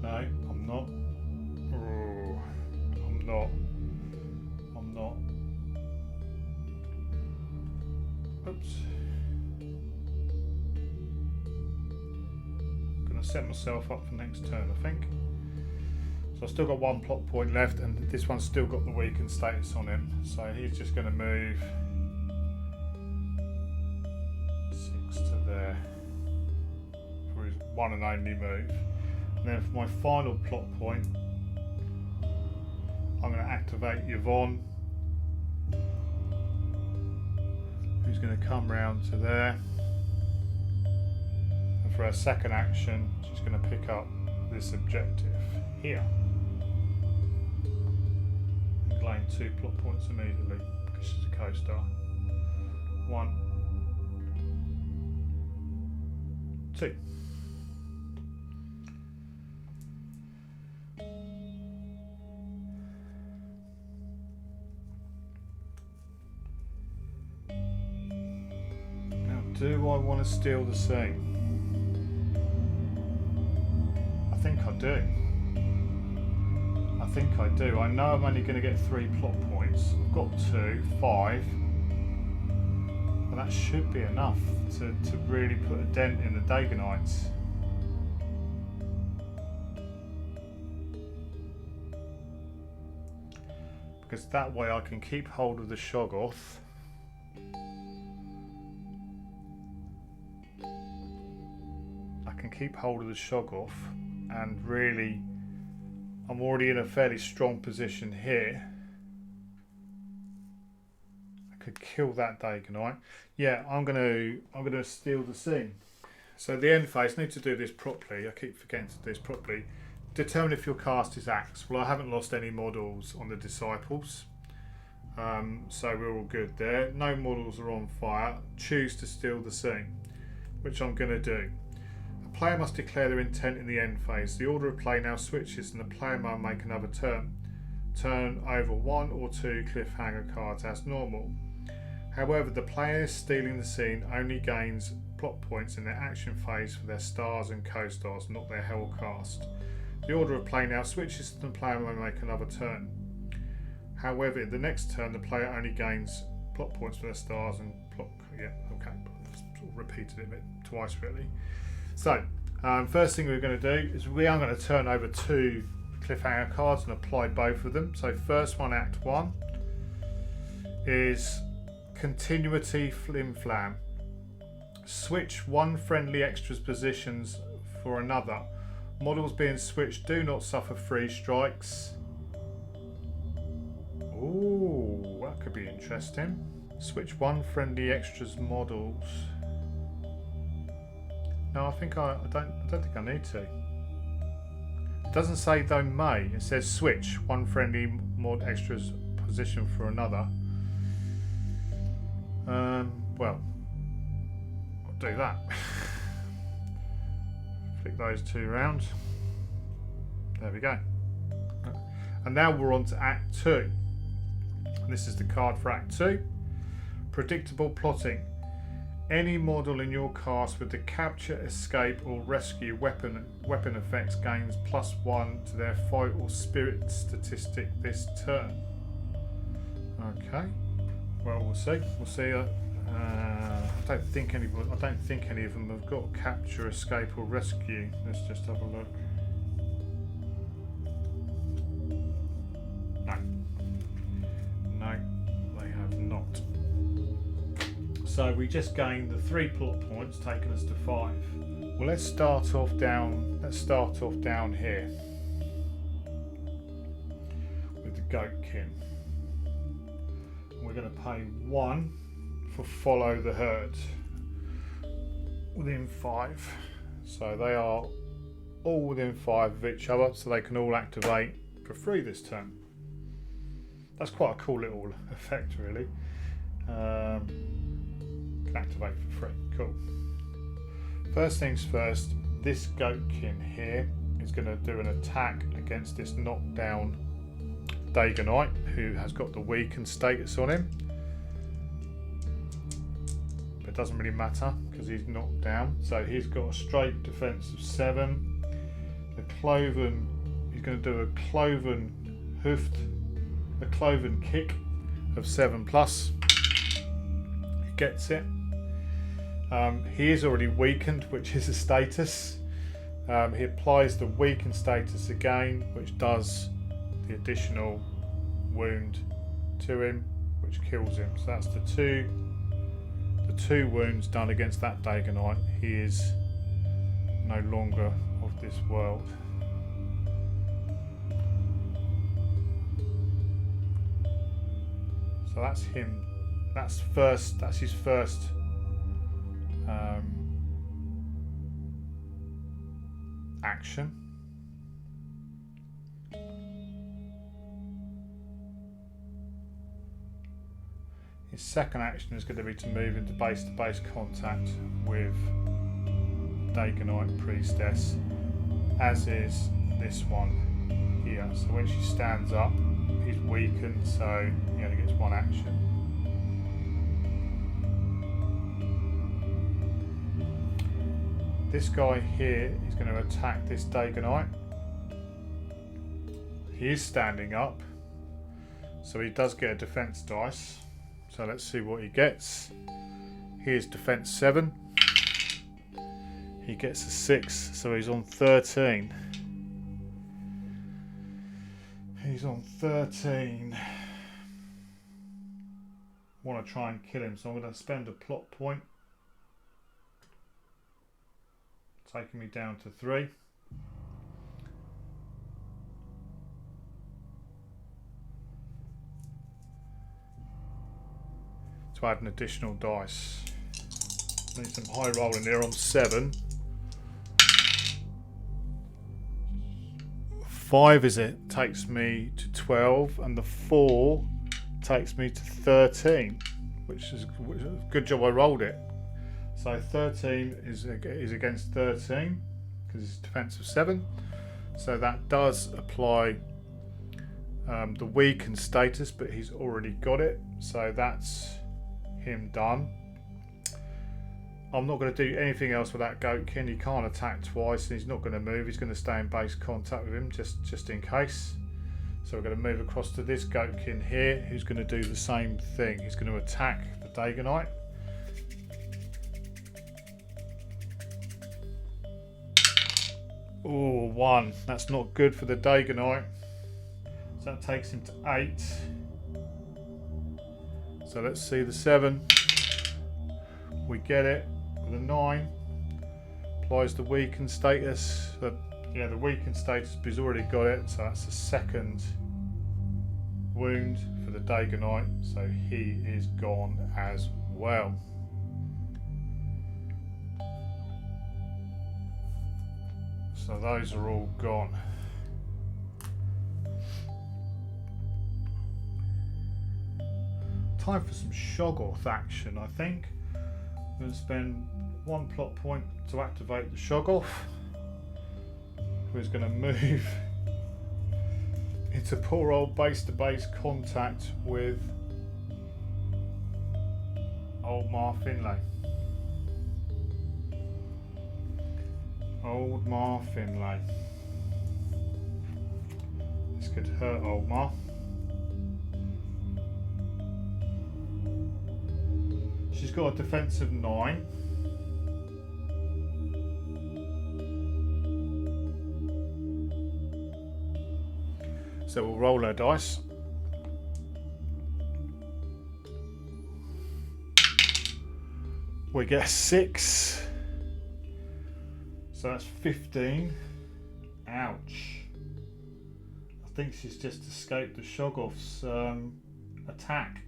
Speaker 1: No, I'm not. Oh, I'm not. Oops. I'm going to set myself up for next turn, I think. So I've still got 1 plot point left, and this one's still got the weakened status on him. So he's just going to move 6 to there for his one and only move. And then for my final plot point, I'm going to activate Yvonne, who's going to come round to there. And for her second action, she's going to pick up this objective here. And gain 2 plot points immediately because she's a co-star. 1, 2. Do I want to steal the scene? I think I do. I know I'm only going to get 3 plot points. I've got 2, 5. But that should be enough to really put a dent in the Daganites. Because that way I can keep hold of the Shoggoth. Keep hold of the Shoggoth, and really I'm already in a fairly strong position here. I could kill that Dagonite. Yeah, I'm gonna steal the scene. So the end phase, need to do this properly. I keep forgetting to do this properly. Determine if your cast is Axe. Well, I haven't lost any models on the Disciples, so we're all good there. No models are on fire. Choose to steal the scene, which I'm going to do. A player must declare their intent in the end phase. The order of play now switches, and the player may make another turn. Turn over 1 or 2 cliffhanger cards as normal. However, the player stealing the scene only gains plot points in their action phase for their stars and co-stars, not their hell cast. The order of play now switches, and the player may make another turn. However, in the next turn, the player only gains plot points for their stars and plot. Yeah, okay, sort of repeated it a bit twice really. So, first thing we're going to do is we are going to turn over 2 cliffhanger cards and apply both of them. So, first one, Act 1, is Continuity Flim Flam. Switch 1 friendly extra's positions for another. Models being switched do not suffer 3 strikes. Ooh, that could be interesting. Switch 1 friendly extra's models. No, I don't think I need to. It doesn't say though may. It says switch 1 friendly mod extra's position for another. Well, I'll do that. Flick those 2 round. There we go. And now we're on to Act 2. And this is the card for Act 2. Predictable plotting. Any model in your cast with the capture, escape or rescue weapon effects gains +1 to their fight or spirit statistic this turn. Okay. Well, we'll see. We'll see. I don't think any of them have got capture, escape or rescue. Let's just have a look. No, they have not. So we just gained the 3 plot points, taking us to 5. Well, let's start off down here with the Goatkin. We're going to pay 1 for Follow the Herd within 5. So they are all within 5 of each other, so they can all activate for free this turn. That's quite a cool little effect, really. Can activate for free. Cool. First things first, this Goatkin here is going to do an attack against this knockdown Dagonite, who has got the weakened status on him. But it doesn't really matter because he's knocked down. So he's got a straight defense of 7. The cloven, he's going to do a cloven kick of 7+. He gets it. He is already weakened, which is a status. He applies the weaken status again, which does the additional wound to him, which kills him. So that's the two wounds done against that Dagonite. He is no longer of this world. So that's him. That's his first action. His second action is going to be to move into base-to-base contact with Dagonite Priestess, as is this one here. So when she stands up, he's weakened, so he only gets one action. This guy here is going to attack this Dagonite. He is standing up, so he does get a defense dice. So let's see what he gets. Here's defense 7. He gets a 6, so he's on 13. He's on 13. I want to try and kill him, so I'm going to spend a plot point, taking me down to 3. To add an additional dice. Need some high rolling here on 7. 5 is it? Takes me to 12, and the 4 takes me to 13, which is a good job I rolled it. So 13 is against 13 because it's defense of 7. So that does apply the weaken status, but he's already got it. So that's him done. I'm not going to do anything else with that Goatkin. He can't attack twice, and he's not going to move. He's going to stay in base contact with him just in case. So we're going to move across to this Goatkin here, who's going to do the same thing. He's going to attack the Dagonite. Oh, 1. That's not good for the Dagonite. So that takes him to 8. So let's see the 7. We get it with a 9. Applies the weaken status. The weaken status, but he's already got it. So that's the second wound for the Dagonite. So he is gone as well. So those are all gone. Time for some Shoggoth action, I think. I'm going to spend 1 plot point to activate the Shoggoth, who's going to move into poor old base-to-base contact with old Mar Finlay. Old Mar Finlay. This could hurt old Mar. She's got a defense of 9. So we'll roll her dice. We get a 6. So that's 15. Ouch. I think she's just escaped the Shoggoth's attack.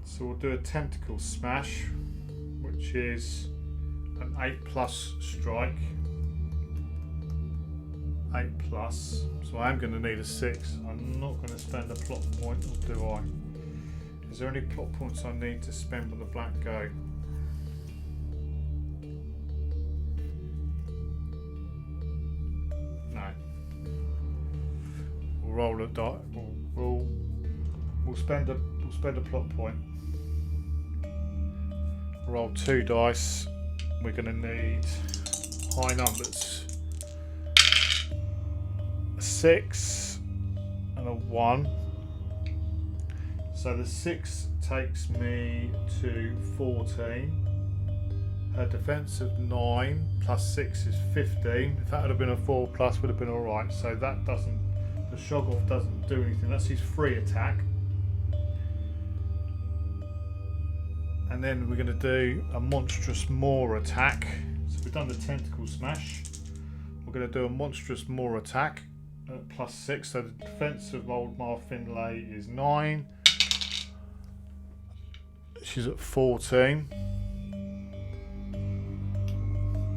Speaker 1: So we'll do a tentacle smash, which is an 8+ strike. 8+. So I am going to need a 6. I'm not going to spend a plot point, or do I? Is there any plot points I need to spend with the black goat? No. We'll roll a die. We'll spend a plot point. Roll 2 dice. We're going to need high numbers. A 6 and a 1. So the 6 takes me to 14. a defence of 9 plus 6 is 15. If that would have been a 4 plus, would have been alright. So that doesn't, the Shoggoth doesn't do anything. That's his free attack. And then we're going to do a monstrous maw attack. So we've done the tentacle smash. We're going to do a monstrous maw attack at plus 6. So the defence of Old Ma Finlay is 9. She's at 14.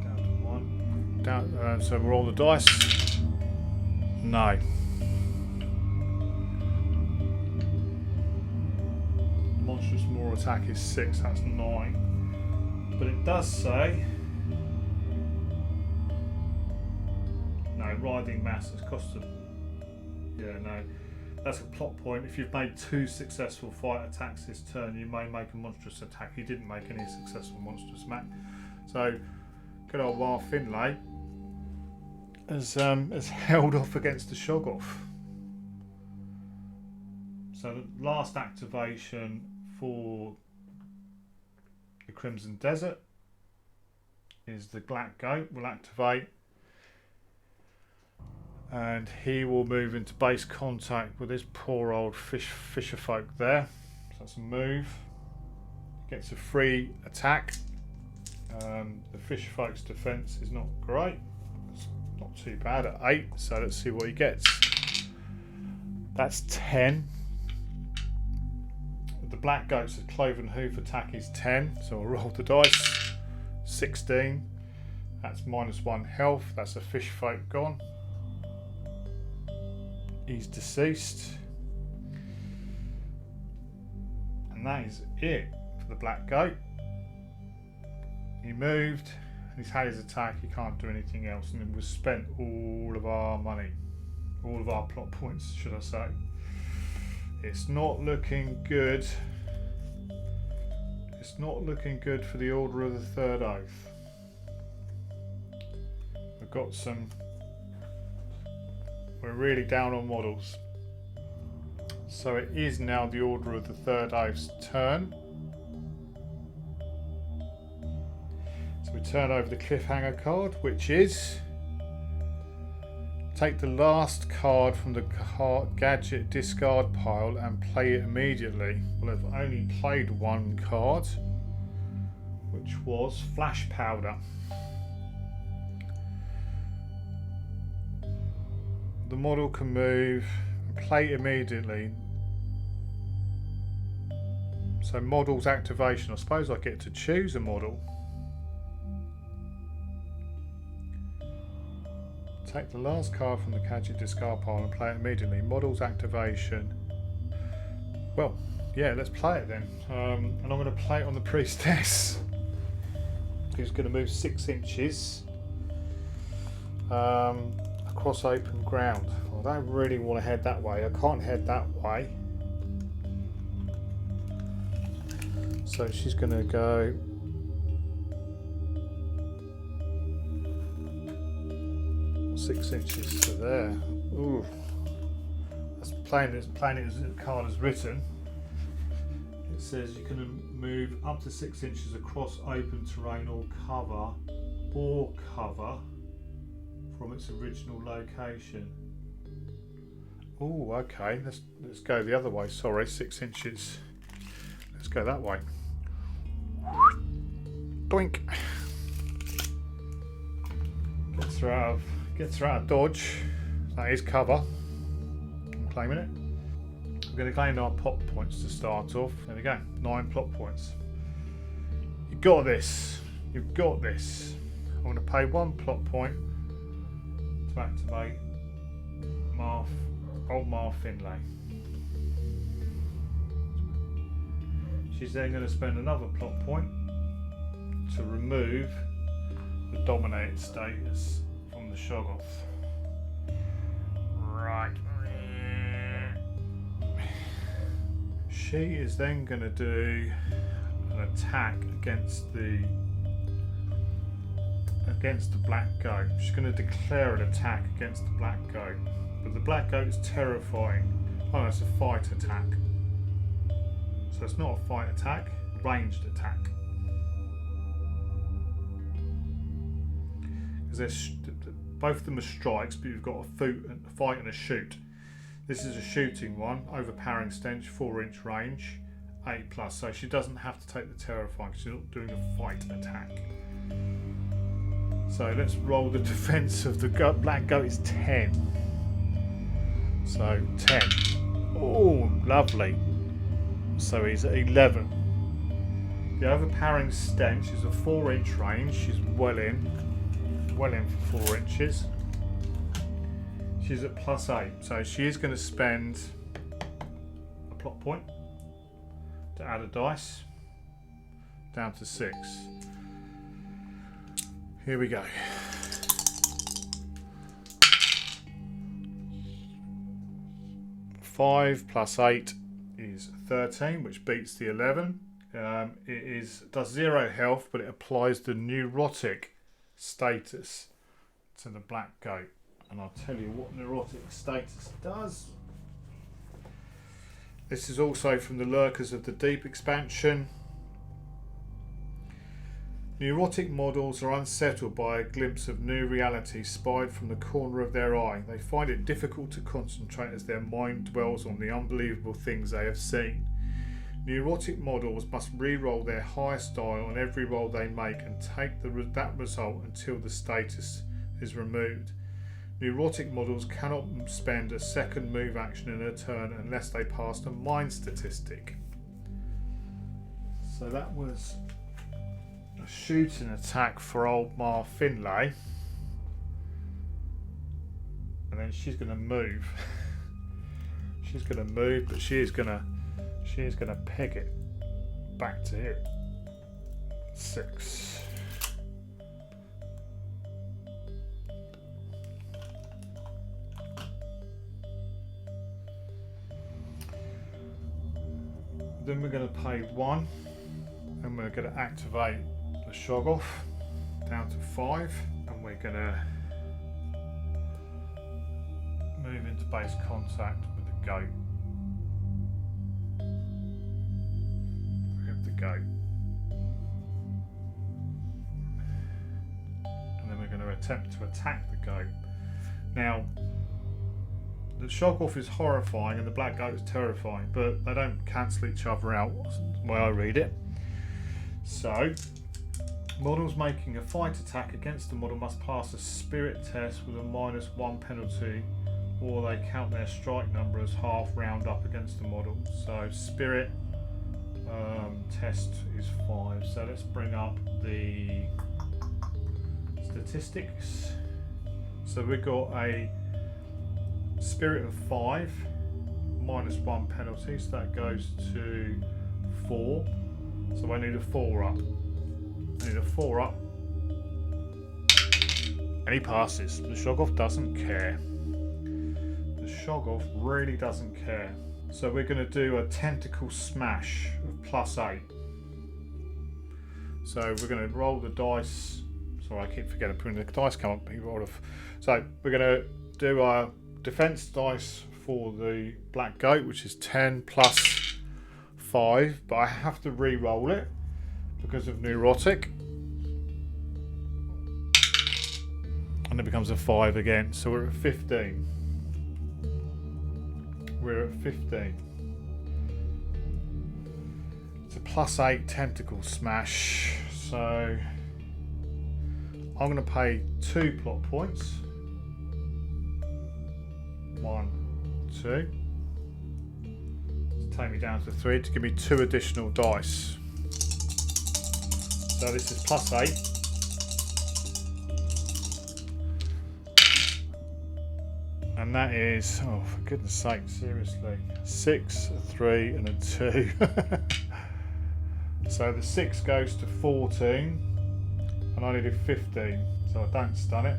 Speaker 1: Down to 1. Down. So roll the dice. No. Monstrous maw attack is 6. That's 9. But it does say. No, writhing mass has cost them. Yeah, no. That's a plot point. If you've made 2 successful fight attacks this turn, you may make a monstrous attack. He didn't make any successful monstrous attack. So, good old Ma Finlay has held off against the Shoggoth. So the last activation for the Crimson Desert is the Black Goat will activate. And he will move into base contact with his poor old fisherfolk there. So that's a move. Gets a free attack. The fisherfolk's defense is not great. It's not too bad at 8. So let's see what he gets. That's 10. The Black Goat's cloven hoof attack is 10. So I'll roll the dice. 16. That's -1 health. That's a fisherfolk gone. He's deceased, and that is it for the Black Goat. He moved, and he's had his attack. He can't do anything else, and we've spent all of our money, all of our plot points, should I say. It's not looking good. It's not looking good for the Order of the Third Oath. We've got some. We're really down on models. So it is now the Order of the Third Oath's turn. So we turn over the cliffhanger card, which is take the last card from the gadget discard pile and play it immediately. Well, I've only played 1 card, which was Flash Powder. The model can move and play immediately. So model's activation. I suppose I get to choose a model. Take the last card from the gadget discard pile and play it immediately. Model's activation. Well, yeah, let's play it then. And I'm going to play it on the priestess, who's going to move 6 inches. Across open ground. I don't really want to head that way. I can't head that way. So she's going to go six inches to there. Ooh. That's playing it as the card is written. It says you can move up to 6 inches across open terrain or cover from its original location. Oh, okay. Let's go the other way. Sorry, 6 inches. Let's go that way. Doink. Gets her out of dodge. That is cover. I'm claiming it. We're going to claim our plot points to start off. There we go. 9 plot points. You've got this. You've got this. I'm going to pay 1 plot point to activate Old Ma Finlay. She's then going to spend another plot point to remove the dominated status from the Shoggoth. Right. She is then going to do an attack against the Black Goat. She's going to declare an attack against the Black Goat. But the Black Goat is terrifying. Oh, it's a fight attack. So it's not a fight attack, ranged attack. because both of them are strikes, but you've got a fight and a shoot. This is a shooting one, overpowering stench, 4-inch range, 8+, so she doesn't have to take the terrifying because she's not doing a fight attack. So let's roll the defense of the black goat is 10. So 10. Oh, lovely. So he's at 11. The overpowering stench is a 4-inch range. She's well in for 4 inches. She's at +8, so she is going to spend a plot point to add a dice down to 6. Here we go. 5 + 8 is 13, which beats the 11. It does 0 health, but it applies the neurotic status to the black goat. And I'll tell you what neurotic status does. This is also from the Lurkers of the Deep expansion. Neurotic models are unsettled by a glimpse of new reality spied from the corner of their eye. They find it difficult to concentrate as their mind dwells on the unbelievable things they have seen. Neurotic models must re-roll their highest die on every roll they make and take that result until the status is removed. Neurotic models cannot spend a second move action in a turn unless they passed a mind statistic. So that was a shooting attack for old Ma Finlay. And then she's going to move. She's going to move, but she is going to peg it back to here. 6. Then we're going to pay 1, and we're going to activate the Shoggoth down to 5, and we're going to move into base contact with the goat. We have the goat, and then we're going to attempt to attack the goat. Now, the Shoggoth is horrifying and the black goat is terrifying, but they don't cancel each other out, the way I read it. So, models making a fight attack against the model must pass a spirit test with a -1 penalty, or they count their strike number as half round up against the model. So spirit test is 5. So let's bring up the statistics. So we've got a spirit of 5, -1 penalty, so that goes to 4. So I need a 4 up. I need a 4 up. And he passes. The Shoggoth doesn't care. The Shoggoth really doesn't care. So we're going to do a tentacle smash of +8. So we're going to roll the dice. Sorry, I keep forgetting putting the dice come up. So we're going to do our defense dice for the black goat, which is 10 + 5, but I have to re-roll it because of neurotic, and it becomes a 5 again. So we're at 15. We're at 15. It's a +8 tentacle smash. So I'm going to pay 2 plot points. 1, 2. To take me down to 3 to give me 2 additional dice. So this is +8. And that is, oh for goodness sake, seriously, 6, a 3 and a 2. So the 6 goes to 14 and I needed 15, so I don't stun it.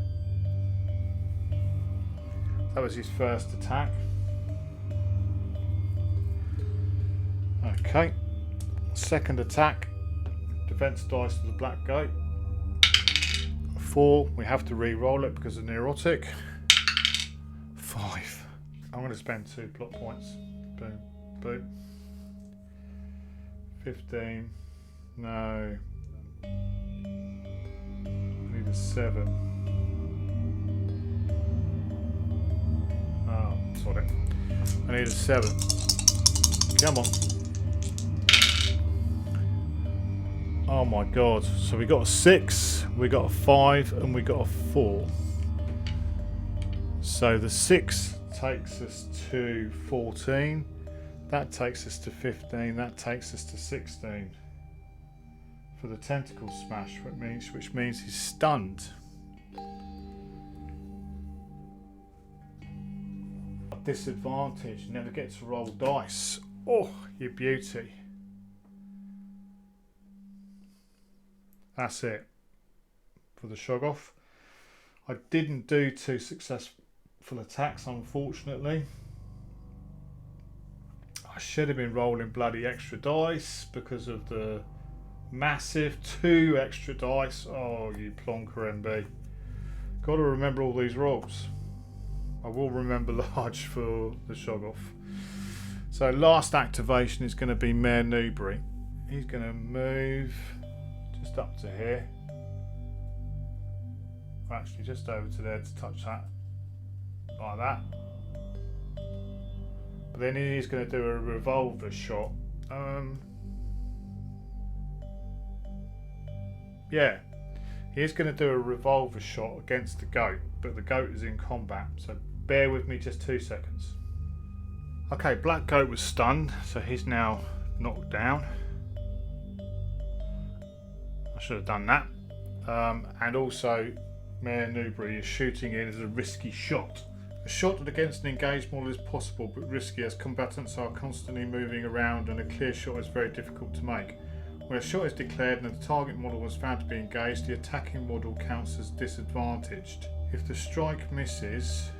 Speaker 1: That was his first attack. Okay, second attack, defense dice to the black goat. 4, we have to re-roll it because of neurotic. 5. I'm going to spend 2 plot points. Boom, boom. 15. No. I need a 7. Oh, sorry. I need a 7. Come on. Oh my god. So we got a 6, we got a 5, and we got a 4. So the 6 takes us to 14. That takes us to 15. That takes us to 16. For the tentacle smash, which means he's stunned. Disadvantage, never get to roll dice. Oh, you beauty. That's it for the Shoggoth. I didn't do 2 successful attacks, unfortunately. I should have been rolling bloody extra dice because of the massive 2 extra dice. Oh, you plonker MB. Got to remember all these rolls. I will remember large for the Shoggoth. So last activation is going to be Mayor Newbury. He's going to move just up to here. Actually just over to there to touch that. Like that. But then he's going to do a revolver shot. Yeah. He's going to do a revolver shot against the goat. But the goat is in combat. So bear with me just 2 seconds. Okay, Black Goat was stunned, so he's now knocked down. I should have done that. And also, Mayor Newbury is shooting in as a risky shot. A shot against an engaged model is possible, but risky as combatants are constantly moving around and a clear shot is very difficult to make. When a shot is declared and the target model was found to be engaged, the attacking model counts as disadvantaged. If the strike misses,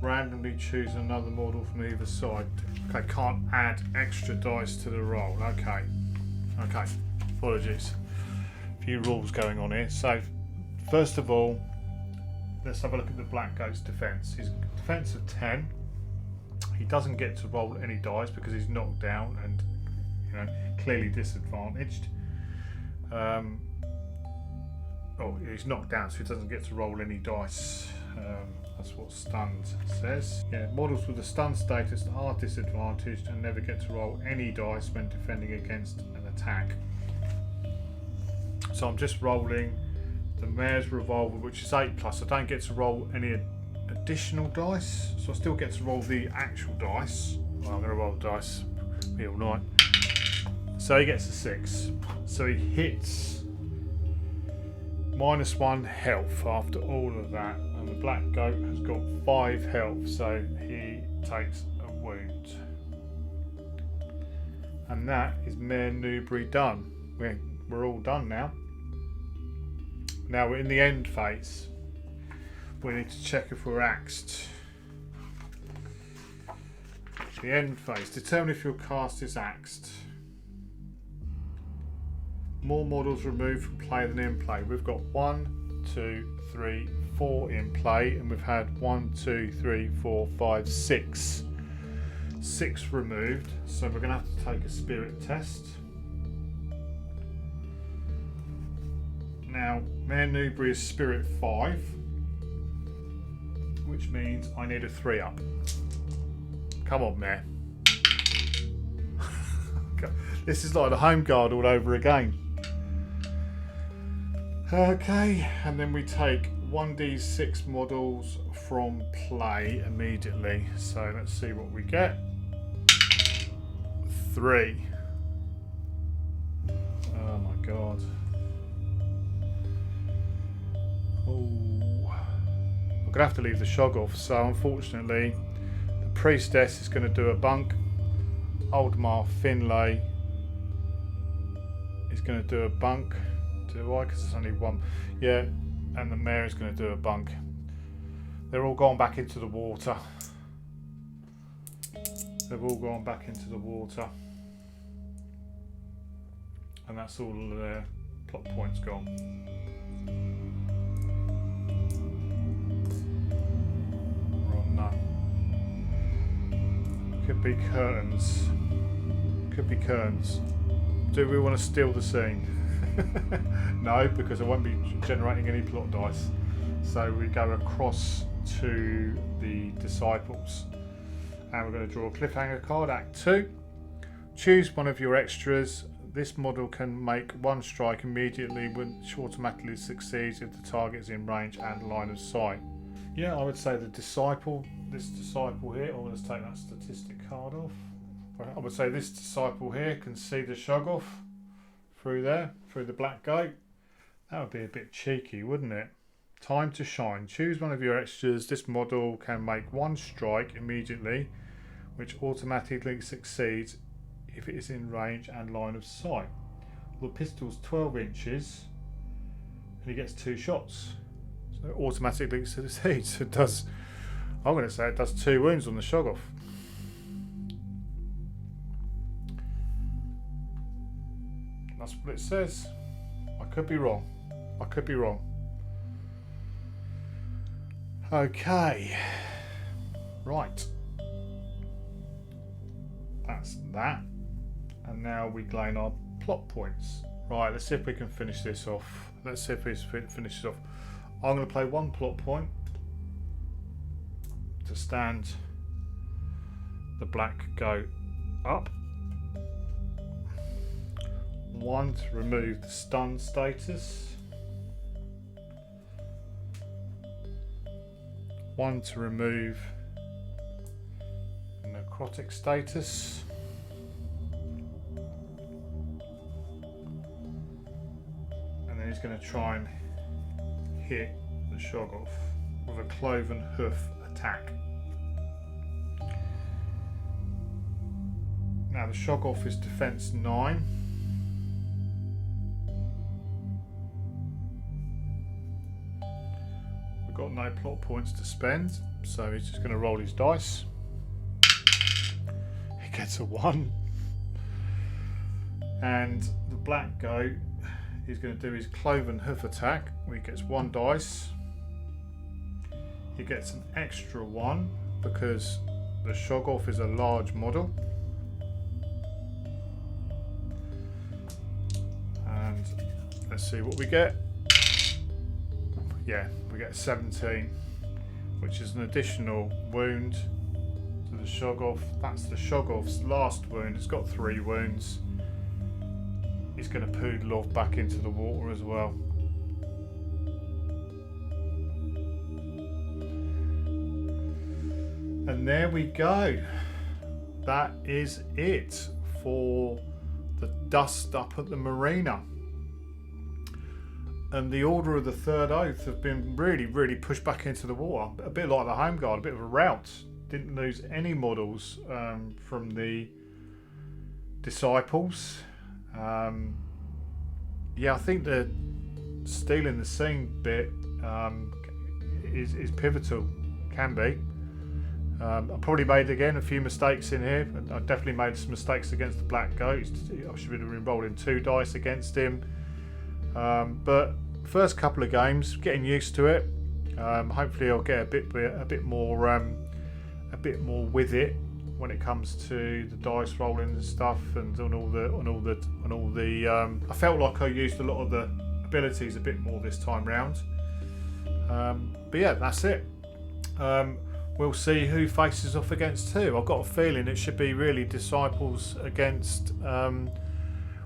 Speaker 1: randomly choose another model from either side. Okay, can't add extra dice to the roll. Okay, apologies. A few rules going on here. So, first of all, let's have a look at the Black Goat's defense. His defense of 10. He doesn't get to roll any dice because he's knocked down and, you know, clearly disadvantaged. He's knocked down, so he doesn't get to roll any dice. That's what stunned says. Yeah, models with a stun status are disadvantaged and never get to roll any dice when defending against an attack. So I'm just rolling the Mayor's Revolver, which is 8+. I don't get to roll any additional dice, so I still get to roll the actual dice. Well, I'm going to roll the dice be all night. So he gets a 6. So he hits -1 health after all of that. And the Black Goat has got 5 health, so he takes a wound. And that is Mayor Newbury done. We're all done now. Now we're in the end phase. We need to check if we're axed. The end phase. Determine if your cast is axed. More models removed from play than in play. We've got 1, 2, 3, 4 in play, and we've had 1, 2, 3, 4, 5, 6. 6 removed, so we're going to have to take a spirit test. Now, Mayor Newbury is spirit 5, which means I need a 3 up. Come on, Mayor. This is like the home guard all over again. Okay, and then we take 1d6 models from play immediately. So let's see what we get. 3. Oh my god. Oh, I'm gonna have to leave the Shoggoth. So unfortunately, the Priestess is going to do a bunk. Oldmar Finlay is going to do a bunk. Do I? Because it's only 1. Yeah, and the Mayor is going to do a bunk. They're all gone back into the water. They've all gone back into the water. And that's all their plot points gone. We're on none. Could be curtains. Could be curtains. Do we want to steal the scene? No, because I won't be generating any plot dice. So we go across to the Disciples. And we're going to draw a cliffhanger card, Act 2. Choose one of your extras. This model can make one strike immediately, which automatically succeeds if the target is in range and line of sight. Yeah, I would say the Disciple, this Disciple here, I'm going to take that statistic card off. I would say this Disciple here can see the Shoggoth through there, through the black gate. That would be a bit cheeky, wouldn't it? Time to shine. Choose one of your extras. This model can make one strike immediately, which automatically succeeds if it is in range and line of sight. The pistol's 12 inches and he gets 2 shots. So it automatically succeeds. It does, I'm going to say it does 2 wounds on the Shoggoth. That's what it says. I could be wrong. I could be wrong. Okay. Right. That's that. And now we gain our plot points. Right, let's see if we can finish this off. Let's see if we finish this off. I'm going to play 1 plot point to stand the black goat up. 1 to remove the stun status. 1 to remove the necrotic status. And then he's going to try and hit the Shoggoth with a cloven hoof attack. Now the Shoggoth is defense 9. Got no plot points to spend, so he's just going to roll his dice. He gets a 1. And the black goat is going to do his cloven hoof attack, where he gets 1 dice. He gets an extra 1 because the Shoggoth is a large model. And let's see what we get. Yeah, we get 17, which is an additional wound to the Shoggoth. That's the Shoggoth's last wound. It's got 3 wounds. He's going to poodle off back into the water as well. And there we go. That is it for the dust up at the Marina. And the Order of the Third Oath have been really pushed back into the water. A bit like the Home Guard, a bit of a rout. Didn't lose any models from the Disciples. Yeah, I think the stealing the scene bit is pivotal. Can be. I probably made again a few mistakes in here. I definitely made some mistakes against the Black Goat. I should have been rolling 2 dice against him. But first couple of games, getting used to it. Hopefully, I'll get a bit more with it when it comes to the dice rolling and stuff, and on all the. I felt like I used a lot of the abilities a bit more this time round. But yeah, that's it. We'll see who faces off against who. I've got a feeling it should be really Disciples against.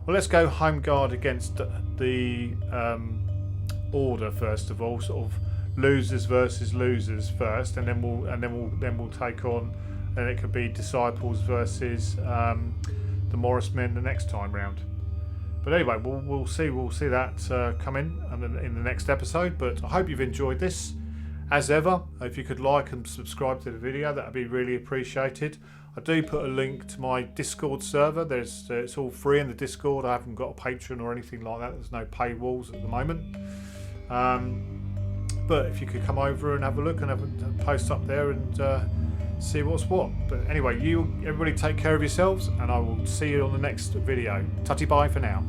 Speaker 1: Well, let's go Home Guard against the Order first of all, sort of losers versus losers first, and then we'll take on, and it could be Disciples versus the Morrismen the next time round. But anyway, we'll see that come in the next episode. But I hope you've enjoyed this. As ever, if you could like and subscribe to the video, that would be really appreciated. I do put a link to my Discord server. It's all free in the Discord. I haven't got a Patreon or anything like that. There's no paywalls at the moment. But if you could come over and have a look and have a post up there and see what's what. But anyway, everybody take care of yourselves, and I will see you on the next video. Tutty bye for now.